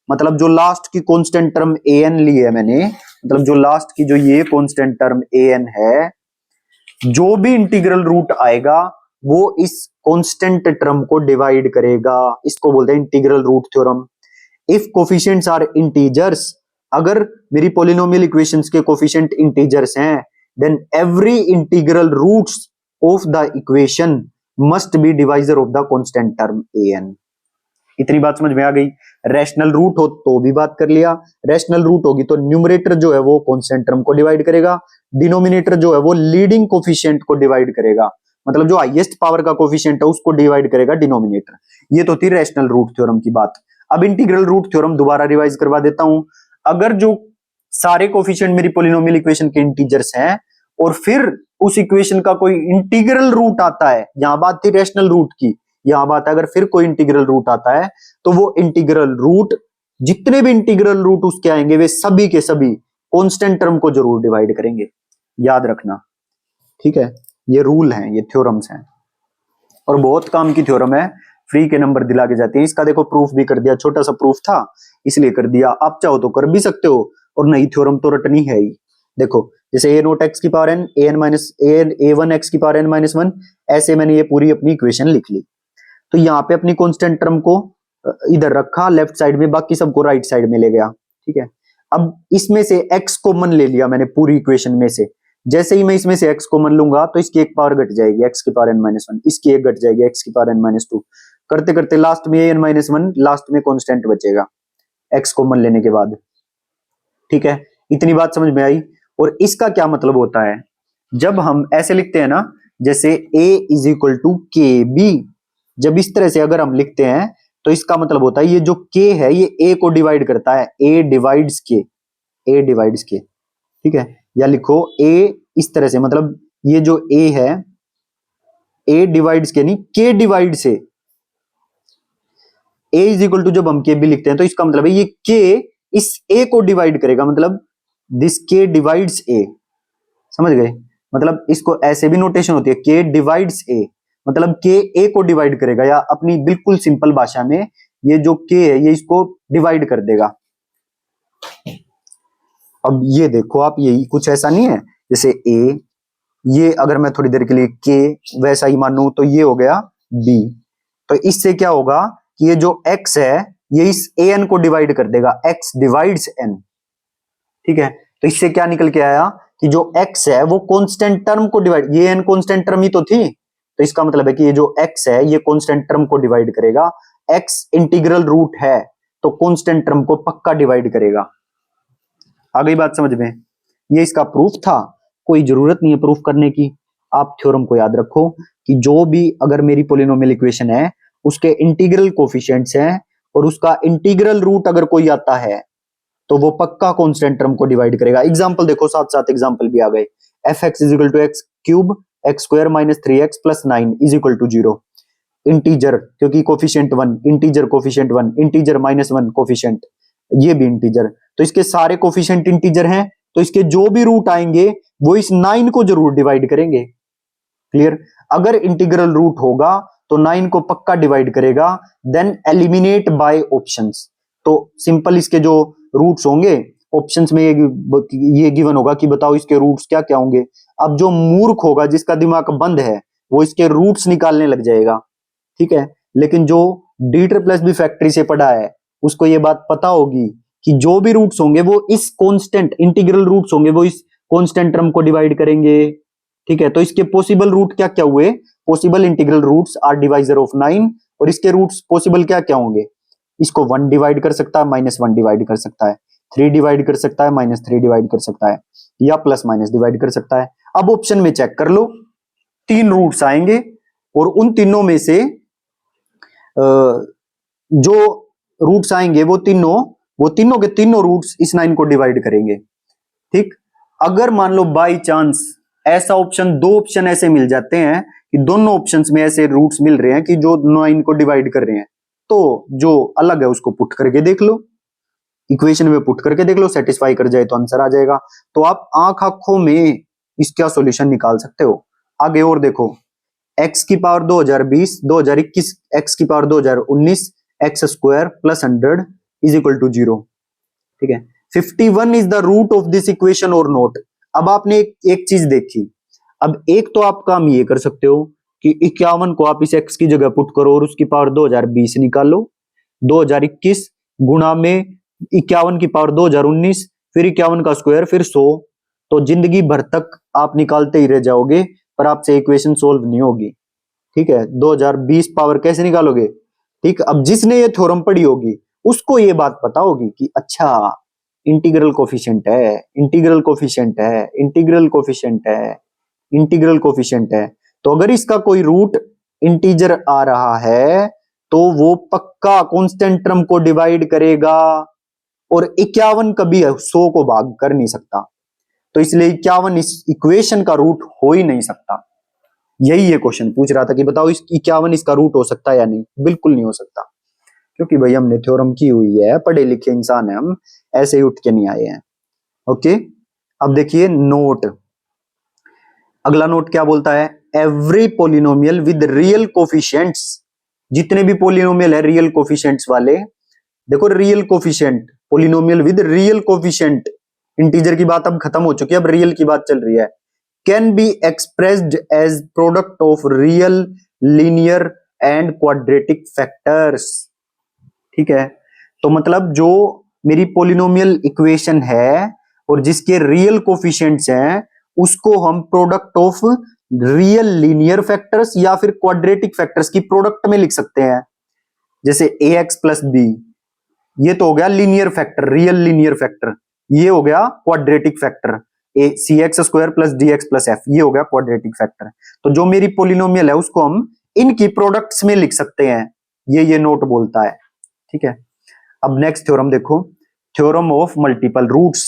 मतलब जो लास्ट की कांस्टेंट टर्म an ली है मैंने, मतलब जो लास्ट की जो ये कांस्टेंट टर्म an है, जो भी इंटीग्रल रूट आएगा वो इस कांस्टेंट टर्म को डिवाइड करेगा। इसको बोलते हैं integral root theorem. If coefficients are integers, अगर मेरी पोलिनोमियल इक्वेशंस के कोफिशिएंट इंटीजर्स हैं, then every integral roots of the equation must be divisor of the constant term an। इतनी बात समझ में आ गई। रैशनल रूट हो तो भी बात कर लिया, रैशनल रूट होगी तो न्यूमरेटर जो है वो कांस्टेंट टर्म को डिवाइड करेगा, डिनोमिनेटर जो है वो लीडिंग कोफिशिएंट को डिवाइड करेगा, मतलब जो हाईएस्ट पावर का कोफिशिएंट है उसको डिवाइड करेगा डिनोमिनेटर। ये तो थी रैशनल रूट थ्योरम की बात। अब इंटीग्रल रूट थ्योरम दोबारा रिवाइज करवा देता हूं। अगर जो सारे कोफिशिएंट मेरी पोलिनोमियल इक्वेशन के इंटीजर्स हैं और फिर उस इक्वेशन का कोई इंटीग्रल रूट आता है, यहां बात थी रैशनल रूट की, यहां बात है अगर फिर कोई इंटीग्रल रूट आता है तो वो इंटीग्रल रूट, जितने भी इंटीग्रल रूट उसके आएंगे वे सभी के सभी कांस्टेंट टर्म को जरूर डिवाइड करेंगे, याद रखना, ठीक है। ये रूल हैं, ये थ्योरम्स हैं और बहुत काम की थ्योरम है, फ्री के नंबर दिला के जाती है। इसका देखो प्रूफ भी कर दिया, छोटा सा प्रूफ था इसलिए कर दिया, आप चाहो तो कर भी सकते हो और नई थ्योरम तो रटनी है ही। देखो जैसे a नोट एक्स की पावर n, a1 एक्स की पावर n माइनस 1, ऐसे मैंने ये पूरी अपनी इक्वेशन लिख ली। तो यहाँ पे अपनी कांस्टेंट टर्म को इधर रखा लेफ्ट साइड में, बाकी सबको राइट साइड में ले गया, ठीक है। अब इसमें से x कॉमन ले लिया मैंने पूरी इक्वेशन में से, जैसे ही मैं इसमें से x कॉमन लूंगा तो इसकी एक पावर घट जाएगी x की पावर n माइनस 1, इसकी एक घट जाएगी x की पावर n माइनस 2, करते करते लास्ट में n माइनस 1, लास्ट में कांस्टेंट बचेगा x कॉमन लेने के बाद, ठीक है। इतनी बात समझ में आई। और इसका क्या मतलब होता है, जब हम ऐसे लिखते हैं ना, जैसे a इज इक्वल टू के बी, जब इस तरह से अगर हम लिखते हैं तो इसका मतलब होता है ये जो k है ये a को डिवाइड करता है, a divides k, a divides k, ठीक है। या लिखो a इस तरह से, मतलब ये जो a है a डिवाइड्स k नहीं, k डिवाइड से a इज इक्वल टू, जब हम k भी लिखते हैं तो इसका मतलब है ये k इस a को डिवाइड करेगा, मतलब दिस k डिवाइड्स a, समझ गए। मतलब इसको ऐसे भी नोटेशन होती है k डिवाइड्स a, मतलब k a को डिवाइड करेगा, या अपनी बिल्कुल सिंपल भाषा में ये जो k है ये इसको डिवाइड कर देगा। अब ये देखो आप, यही कुछ ऐसा नहीं है जैसे a, ये अगर मैं थोड़ी देर के लिए k वैसा ही मानूं तो ये हो गया b, तो इससे क्या होगा कि ये जो x है ये इस an को डिवाइड कर देगा, x डिवाइड्स n, ठीक है। तो इससे क्या निकल के आया कि जो x है वो कांस्टेंट टर्म को डिवाइड, ये n कांस्टेंट टर्म ही तो थी, तो इसका मतलब है कि ये जो x है ये कांस्टेंट टर्म को डिवाइड करेगा, x इंटीग्रल रूट है तो कांस्टेंट टर्म को पक्का डिवाइड करेगा। आ गई बात समझ में। ये इसका प्रूफ था, कोई जरूरत नहीं है प्रूफ करने की, आप थ्योरम को याद रखो कि जो भी अगर मेरी पोलिनोमियल इक्वेशन है उसके इंटीग्रल कोफिशिएंट्स हैं और उसका इंटीग्रल रूट अगर कोई आता है तो वो पक्का कांस्टेंट टर्म को डिवाइड करेगा। एग्जांपल देखो, साथ साथ एग्जांपल भी आ गए। fx is equal to X cube X square minus 3x plus 9 is equal to 0, integer क्योंकि coefficient 1, integer coefficient 1, integer minus 1 coefficient, ये भी इंटीजर, तो इसके सारे कोफिशिएंट इंटीजर हैं तो इसके जो भी रूट आएंगे वो इस 9 को जरूर डिवाइड करेंगे। क्लियर। अगर इंटीग्रल रूट होगा तो 9 को पक्का डिवाइड करेगा। देन एलिमिनेट बाय ऑप्शंस, तो सिंपल इसके जो रूट्स होंगे ऑप्शंस में ये गिवन होगा कि बताओ इसके रूट्स क्या क्या होंगे। अब जो मूर्ख होगा जिसका दिमाग बंद है वो इसके रूट्स निकालने लग जाएगा, ठीक है। लेकिन जो D triple S B factory से पढ़ा है उसको ये बात पता होगी कि जो भी रूट्स होंगे वो इस कांस्टेंट इंटीग्रल रूट्स होंगे वो इस कांस्टेंट टर्म को डिवाइड करेंगे, ठीक है। तो इसके पॉसिबल रूट क्या क्या हुए, possible integral roots are divisor of 9, और इसके रूट्स पॉसिबल क्या क्या होंगे, इसको 1 डिवाइड कर सकता है, -1 डिवाइड कर सकता है, 3 डिवाइड कर सकता है, -3 डिवाइड कर सकता है, या प्लस माइनस डिवाइड कर सकता है। अब ऑप्शन में चेक कर लो, 3 रूट्स आएंगे और उन तीनों में से जो रूट्स आएंगे वो तीनों के तीनों रूट्स इस 9 को डिवाइड करेंगे, ठीक। अगर मान लो बाई चांस ऐसा ऑप्शन, 2 ऑप्शन ऐसे मिल जाते हैं कि दोनों ऑप्शंस में ऐसे रूट्स मिल रहे हैं कि जो 9 को डिवाइड कर रहे हैं, तो जो अलग है उसको पुट करके देख लो, इक्वेशन में पुट करके देख लो, सेटिस्फाई कर जाए तो आंसर आ जाएगा। तो आप आंख आंखों में इसका सॉल्यूशन निकाल सकते हो। आगे और देखो, x की पावर 2020, 2021, x की power 2019, x square plus 100 is equal to 0। ठीक है, 51 is the root of this equation और नॉट। अब आपने एक चीज देखी, अब एक तो आप काम ये कर सकते हो कि 51 को आप इस x की जगह पुट करो और उसकी पावर 2020 निकालो, 2021 गुणा में 51 की पावर 2019, फिर 51 का स्क्वायर, फिर 100। तो जिंदगी भर तक आप निकालते ही रह जाओगे पर आपसे इक्वेशन सोल्व नहीं होगी। ठीक है, 2020 पावर कैसे निकालोगे? ठीक, अब जिसने ये थ्योरम पढ़ी होगी उसको ये बात पता होगी कि अच्छा इंटीग्रल कोफिशिएंट है, इंटीग्रल कोफिशिएंट है, इंटीग्रल कोफिशिएंट है, इंटीग्रल कोफिशिएंट है। तो अगर इसका कोई रूट इंटीजर आ रहा है तो वो पक्का कांस्टेंट टर्म को डिवाइड करेगा और 51 कभी 100 को भाग कर नहीं सकता। तो इसलिए 51 इस इक्वेशन का रूट हो ही नहीं सकता। यही ये क्वेश्चन पूछ रहा था कि बताओ इस 51 इसका रूट हो सकता है या नहीं? बिल्कुल नहीं हो सकता, क्योंकि भाई हमने थ्योरम की हुई है, पढ़े लिखे इंसान है हम, ऐसे ही उठ के नहीं आए हैं। ओके, अब देखिए नोट, अगला नोट क्या बोलता है? Every polynomial with real coefficients, जितने भी पोलिनोमियल है रियल कोफिशिएंट्स वाले, देखो real coefficient, polynomial with real coefficient, integer की बात अब खत्म हो चुकी है, अब रियल की बात चल रही है। Can be expressed as product of real, linear and quadratic factors. ठीक है, तो मतलब जो मेरी पोलिनोमियल इक्वेशन है और जिसके रियल कोफिशिएंट्स हैं उसको हम product of real linear factors या फिर क्वाड्रेटिक फैक्टर्स की प्रोडक्ट में लिख सकते हैं। जैसे ax प्लस बी, ये तो हो गया linear factor, real linear factor. ये हो गया quadratic factor, C X square plus D X plus F, ये हो गया क्वाड्रेटिक फैक्टर। तो जो मेरी पोलिनोमियल है उसको हम इनकी प्रोडक्ट्स में लिख सकते हैं, ये नोट बोलता है। ठीक है, अब नेक्स्ट थ्योरम देखो, थ्योरम ऑफ मल्टीपल रूट्स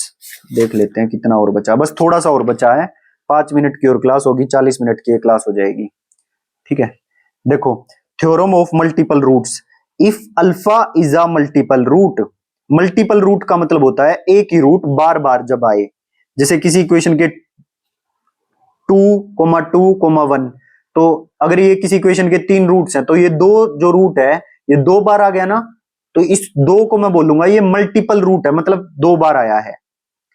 देख लेते हैं कितना और बचा, बस थोड़ा सा और बचा है, 5 मिनट की और क्लास होगी, 40 मिनट की क्लास हो जाएगी। ठीक है, देखो theorem of multiple roots, if alpha is a multiple root, multiple root का मतलब होता है एक ही रूट बार बार जब आए। जैसे किसी इक्वेशन के 2,2,1, तो अगर ये किसी इक्वेशन के 3 रूट्स हैं तो ये दो जो रूट है ये 2 बार आ गया ना, तो इस 2 को मैं बोलूंगा ये मल्टीपल रूट है, मतलब 2 बार आया है।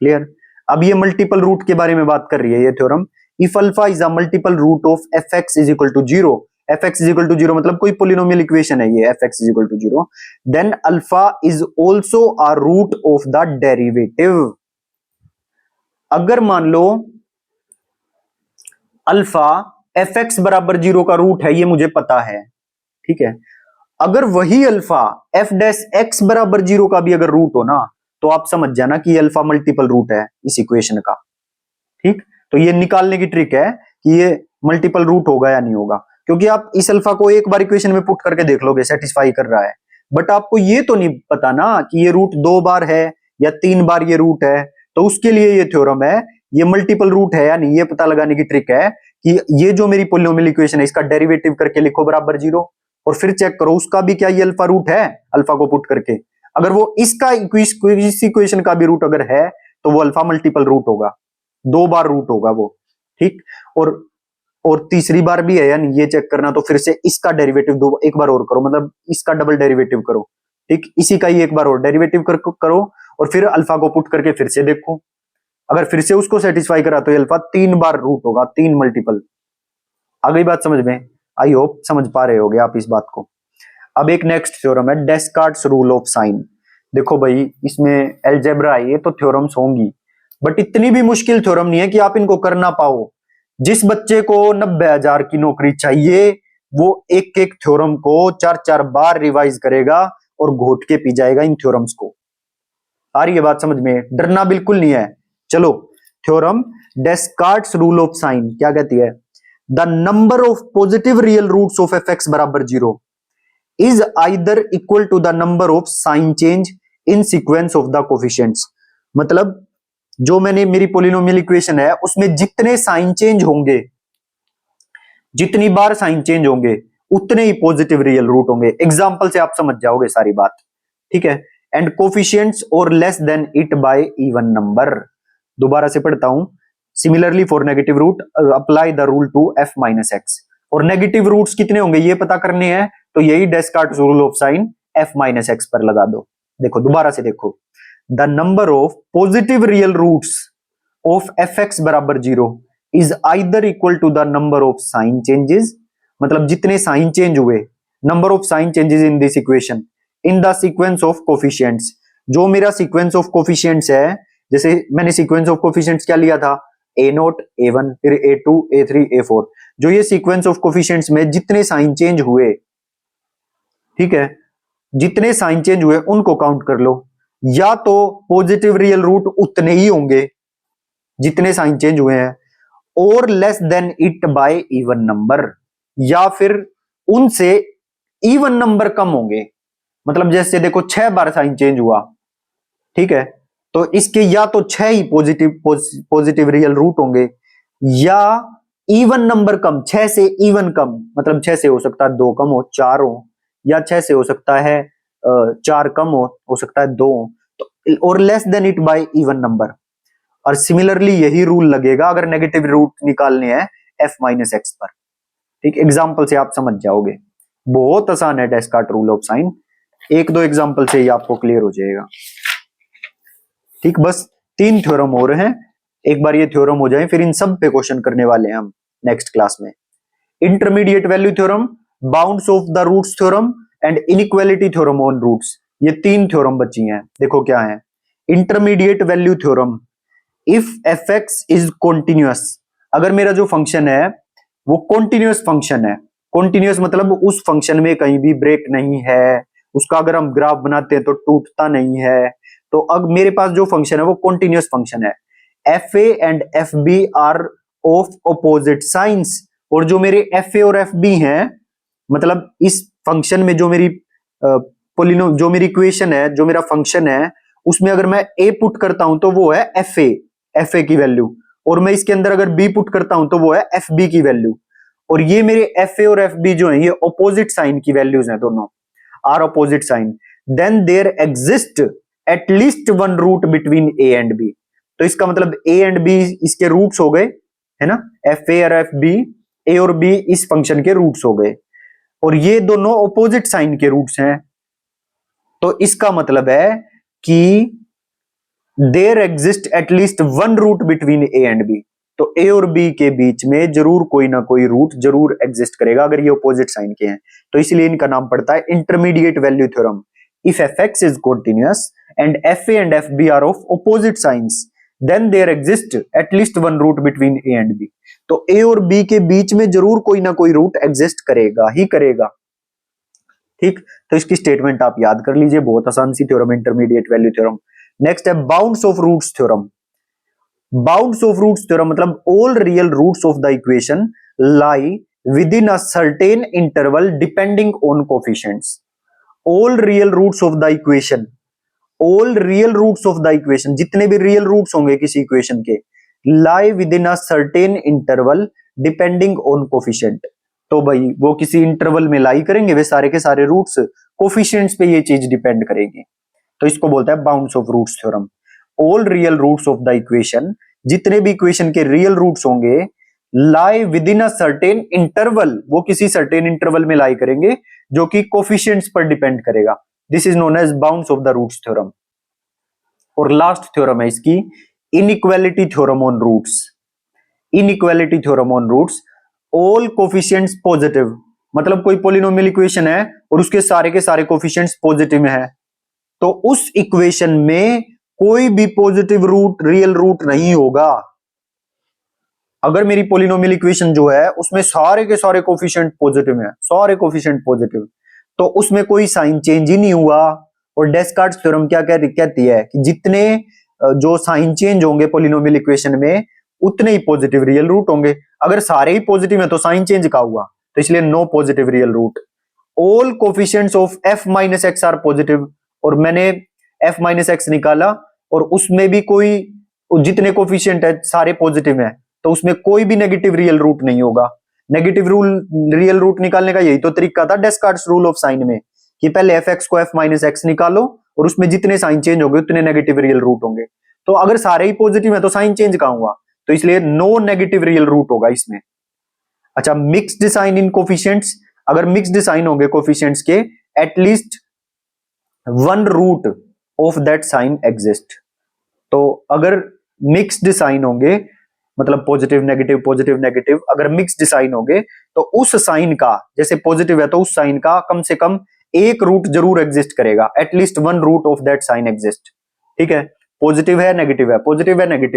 क्लियर? अब ये मल्टीपल रूट के बारे में बात कर रही है ये theorem. If alpha is a multiple root of F x is equal to 0, f x is equal to 0 मतलब कोई पोलिनोमियल इक्वेशन है ये, f x is equal to 0, then alpha is also a root of the derivative. अगर मान लो alpha F x बराबर 0 का root है, ये मुझे पता है। ठीक है, अगर वही अल्फा एफ डैश एक्स बराबर 0 का भी अगर रूट हो ना, तो आप समझ जाना कि अल्फा मल्टीपल रूट है इस इक्वेशन का। ठीक, तो ये निकालने की ट्रिक है कि ये मल्टीपल रूट होगा या नहीं होगा, क्योंकि आप इस अल्फा को एक बार इक्वेशन में पुट करके देख लोगे सेटिस्फाई कर रहा है, बट आपको ये तो नहीं पता ना कि ये रूट 2 बार है या 3 बार ये रूट है। तो उसके लिए ये थ्योरम है, ये मल्टीपल रूट है या नहीं ये पता लगाने की ट्रिक है कि ये जो मेरी पोलिनोमियल इक्वेशन है इसका डेरिवेटिव करके लिखो बराबर 0, और फिर चेक करो उसका भी क्या ये अल्फा रूट है, अल्फा को पुट करके। अगर वो इसका इस इक्वेशन का भी रूट अगर है तो वो अल्फा मल्टीपल रूट होगा, 2 बार रूट होगा वो। ठीक, और तीसरी बार भी है या नहीं ये चेक करना, तो फिर से इसका डेरिवेटिव दो एक बार और करो, मतलब इसका डबल डेरिवेटिव करो। ठीक, इसी का ही एक बार और डेरिवेटिव करो और फिर अल्फा को पुट करके फिर से देखो, अगर फिर से उसको सेटिस्फाई करा तो ये अल्फा 3 बार रूट होगा, 3 मल्टीपल। आ गई बात समझ में? आई होप समझ पा रहे होगे आप इस बात को। अब एक नेक्स्ट थ्योरम है डेस्कार्ट्स रूल ऑफ साइन। देखो भाई इसमें अलजेब्रा है, ये तो थ्योरम्स होंगी बट इतनी भी मुश्किल थ्योरम नहीं है कि आप इनको कर ना पाओ। जिस बच्चे को 90,000 की नौकरी चाहिए वो एक एक थ्योरम को 4-4 बार रिवाइज करेगा और घोट के पी जाएगा इन थ्योरम्स को। आ रही है बात समझ में? डरना बिल्कुल नहीं है। चलो, theorem Descartes rule of sign क्या कहती है? The number of positive real roots of F x बराबर 0 is either equal to the number of sign change in sequence of the coefficients। मतलब जो मैंने मेरी पोलिनोमियल इक्वेशन है उसमें जितने साइन चेंज होंगे, जितनी बार साइन चेंज होंगे उतने ही पॉजिटिव रियल रूट होंगे। एग्जांपल से आप समझ जाओगे सारी बात। ठीक है, एंड कोफिशिएंट्स और less than it by even number. दोबारा से पढ़ता हूं, similarly for negative root apply the rule to F minus X. और नेगेटिव रूट्स कितने होंगे ये पता करने हैं तो यही Descartes rule of sign F minus X पर लगा दो। देखो दोबारा से देखो, the number of positive real roots of F x बराबर 0 is either equal to the number of sign changes, मतलब जितने साइन चेंज हुए, number of sign changes in this equation in the sequence of coefficients. जो मेरा sequence of coefficients है, जैसे मैंने sequence of coefficients क्या लिया था, ए नोट ए वन फिर A two A three A four, जो ये सीक्वेंस ऑफ कोफिशिएंट्स में जितने साइन चेंज हुए, ठीक है, जितने साइन चेंज हुए उनको काउंट कर लो। या तो पॉजिटिव रियल रूट उतने ही होंगे जितने साइन चेंज हुए हैं, और less than it by even number, या फिर उनसे इवन नंबर कम होंगे। मतलब जैसे देखो 6 बार साइन चेंज हुआ, ठीक है, तो इसके या तो 6 ही पॉजिटिव रियल रूट होंगे, या इवन नंबर कम, 6 से इवन कम, मतलब 6 से हो सकता है 2 कम हो 4 हो, या 6 से हो सकता है 4 कम हो सकता है 2, तो और less than it by even number. और सिमिलरली यही रूल लगेगा अगर नेगेटिव रूट निकालने हैं f माइनस एक्स पर। ठीक, एग्जाम्पल से आप समझ जाओगे, बहुत आसान है डेस्कार्ट रूल ऑफ साइन, एक दो एग्जाम्पल से ही आपको क्लियर हो जाएगा। ठीक, बस 3 थ्योरम हो रहे हैं, एक बार ये थ्योरम हो जाए फिर इन सब पे क्वेश्चन करने वाले हैं हम नेक्स्ट क्लास में। Intermediate value theorem, bounds of the roots theorem and inequality theorem on roots, ये 3 थ्योरम बची हैं। देखो क्या है, intermediate value theorem, if f x is continuous, अगर मेरा जो फंक्शन है वो कॉन्टिन्यूअस फंक्शन है, कॉन्टिन्यूअस मतलब उस फंक्शन में कहीं भी ब्रेक नहीं है, उसका अगर हम ग्राफ बनाते हैं तो टूटता नहीं है, तो अब मेरे पास जो फंक्शन है वो कॉन्टिन्यूअस फंक्शन है। F a and f b are of opposite signs, और जो मेरे एफ ए और एफ बी हैं, मतलब इस फंक्शन में जो मेरी जो मेरी इक्वेशन है, जो मेरा फंक्शन है, उसमें अगर मैं ए पुट करता हूं तो वो है एफ ए की वैल्यू, और मैं इसके अंदर अगर बी पुट करता हूं तो वो है एफ बी की वैल्यू, और ये मेरे एफ ए और एफ बी जो है ये ऑपोजिट साइन की वैल्यूज हैं, दोनों are opposite sign, then there exist at least one root between a and b. तो इसका मतलब ए एंड बी इसके रूट्स हो गए, है ना, एफ ए और एफ बी, ए और बी इस फंक्शन के रूट्स हो गए, और ये दोनों ऑपोजिट साइन के रूट्स हैं। तो इसका मतलब है कि there exist at least one root between a and b, तो ए और बी के बीच में जरूर कोई ना कोई रूट जरूर एग्जिस्ट करेगा अगर ये ऑपोजिट साइन के हैं, तो इसलिए इनका नाम पड़ता है intermediate value theorem. If f x is continuous and f a and f b are of opposite signs, then there exist at least one root between a and b, तो ए और बी के बीच में जरूर कोई ना कोई रूट एग्जिस्ट करेगा ही करेगा। ठीक, तो इसकी स्टेटमेंट आप याद कर लीजिए, बहुत आसान सी theorem, intermediate value theorem. Next है bounds of roots theorem. Bounds of roots theorem मतलब all real roots of the equation lie within a certain interval depending on coefficients. All real roots of the equation, all real roots of the equation, जितने भी real roots होंगे किसी equation के, lie within a certain interval depending on coefficient, तो भाई वो किसी interval में लाई करेंगे, वे सारे के सारे रूट्स कोफिशिएंट्स पे ये चीज डिपेंड करेगी, तो इसको बोलता है bounds of roots theorem. All real roots of the equation, जितने भी इक्वेशन के रियल रूट्स होंगे, lie within a certain interval, वो किसी सर्टेन इंटरवल में लाई करेंगे जो कि कोफिशिएंट्स पर डिपेंड करेगा, this is known as bounds of the roots theorem. और लास्ट थ्योरम है इसकी inequality theorem on roots. Inequality theorem on roots, all coefficients positive, मतलब कोई पॉलिनोमियल इक्वेशन है और उसके सारे के सारे कोफिशिएंट्स पॉजिटिव में है, तो उस इक्वेशन में कोई भी पॉजिटिव रूट रियल रूट नहीं होगा। अगर मेरी पॉलिनोमियल इक्वेशन जो है उसमें सारे के सारे कोफिशिएंट पॉजिटिव हैं, सारे कोफिशिएंट पॉजिटिव, तो उसमें कोई साइन चेंज ही नहीं हुआ। और डेस्कार्ट्स थ्योरम क्या कहती है कि जितने जो साइन चेंज होंगे पॉलिनोमियल इक्वेशन में उतने ही पॉजिटिव रियल रूट होंगे। अगर सारे ही पॉजिटिव है तो साइन चेंज का हुआ, तो इसलिए no positive real root. All coefficients of f minus x are positive, और मैंने f माइनस एक्स निकाला और उसमें भी कोई, जितने कोफिशिएंट है सारे पॉजिटिव हैं, तो उसमें कोई भी नेगेटिव रियल रूट नहीं होगा। नेगेटिव रियल रूट निकालने का यही तो तरीका था डेस्कार्ट्स रूल ऑफ साइन में, कि पहले एफ एक्स को f माइनस एक्स निकालो और उसमें जितने साइन चेंज होंगे उतने नेगेटिव रियल रूट होंगे। तो अगर सारे ही पॉजिटिव है तो साइन चेंज कहां हुआ, तो इसलिए नो नेगेटिव रियल रूट होगा इसमें। अच्छा, मिक्स्ड साइन इन कोफिशिएंट्स, अगर मिक्स्ड साइन होंगे कोफिशिएंट्स के, at least one root of that sign exist. तो अगर मिक्स्ड साइन होंगे, मतलब पॉजिटिव नेगेटिव, अगर मिक्स्ड साइन होंगे तो उस साइन का, जैसे पॉजिटिव है तो उस साइन का कम से कम एक रूट जरूर एग्जिस्ट करेगा, at least one root of that sign exist. ठीक है, पॉजिटिव है नेगेटिव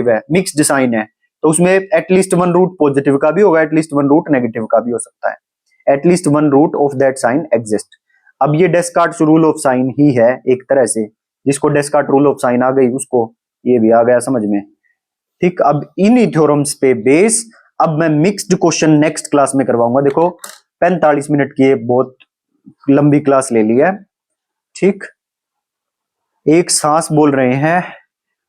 है, मिक्स्ड साइन है, तो उसमें एटलीस्ट वन रूट पॉजिटिव का भी होगा, एटलीस्ट वन रूट नेगेटिव का भी हो सकता है, at least one root of that sign exist. अब ये डेस्कार्ट्स रूल ऑफ साइन ही है एक तरह से, जिसको डेस्कार्ट रूल ऑफ साइन आ गई उसको ये भी आ गया समझ में। ठीक, अब इन्हीं थ्योरम्स पे बेस अब मैं मिक्स्ड क्वेश्चन नेक्स्ट क्लास में करवाऊंगा। देखो 45 मिनट की बहुत लंबी क्लास ले ली है। ठीक, एक सांस बोल रहे हैं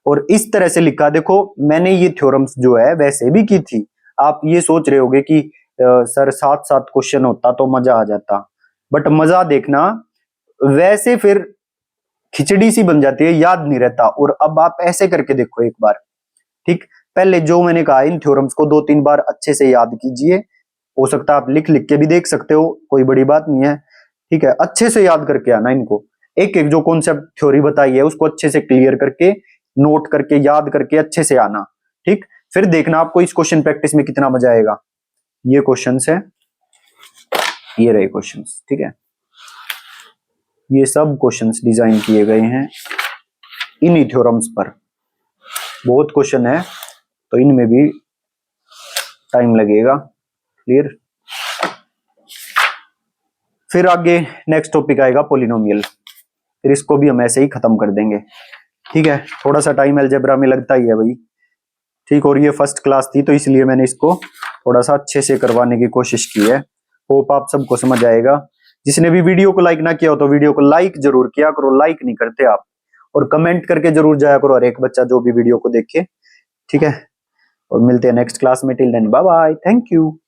और इस तरह से लिखा। देखो मैंने ये थ्योरम्स जो है वैसे भी की थी। आप ये सोच रहे होगे कि सर 7-7 क्वेश्चन होता तो मजा आ जाता, बट मजा देखना वैसे फिर खिचड़ी सी बन जाती है, याद नहीं रहता। और अब आप ऐसे करके देखो एक बार। ठीक, पहले जो मैंने कहा इन थ्योरम्स को 2-3 बार अच्छे से याद कीजिए। हो सकता है आप लिख लिख के भी देख सकते हो, कोई बड़ी बात नहीं है। ठीक है, अच्छे से याद करके आना इनको, एक एक जो कॉन्सेप्ट थ्योरी बताई है उसको अच्छे से क्लियर करके, नोट करके, याद करके अच्छे से आना। ठीक, फिर देखना आपको इस क्वेश्चन प्रैक्टिस में कितना मजा आएगा। ये क्वेश्चंस है, ये रहे क्वेश्चंस। ठीक है, ये सब क्वेश्चंस डिजाइन किए गए हैं इन्हीं थ्योरम्स पर। बहुत क्वेश्चन है तो इनमें भी टाइम लगेगा। क्लियर, फिर आगे नेक्स्ट टॉपिक आएगा पॉलिनोमियल, फिर इसको भी हम ऐसे ही खत्म कर देंगे। ठीक है, थोड़ा सा टाइम अलजेब्रा में लगता ही है भाई। ठीक, और ये फर्स्ट क्लास थी तो इसलिए मैंने इसको थोड़ा सा अच्छे से करवाने की कोशिश की है। होप आप सबको समझ आएगा। जिसने भी वीडियो को लाइक ना किया हो तो वीडियो को लाइक जरूर किया करो, लाइक नहीं करते आप, और कमेंट करके जरूर जाया करो हर एक बच्चा जो भी वीडियो को देखे। ठीक है, और मिलते हैं नेक्स्ट क्लास में। Till then bye bye, thank you.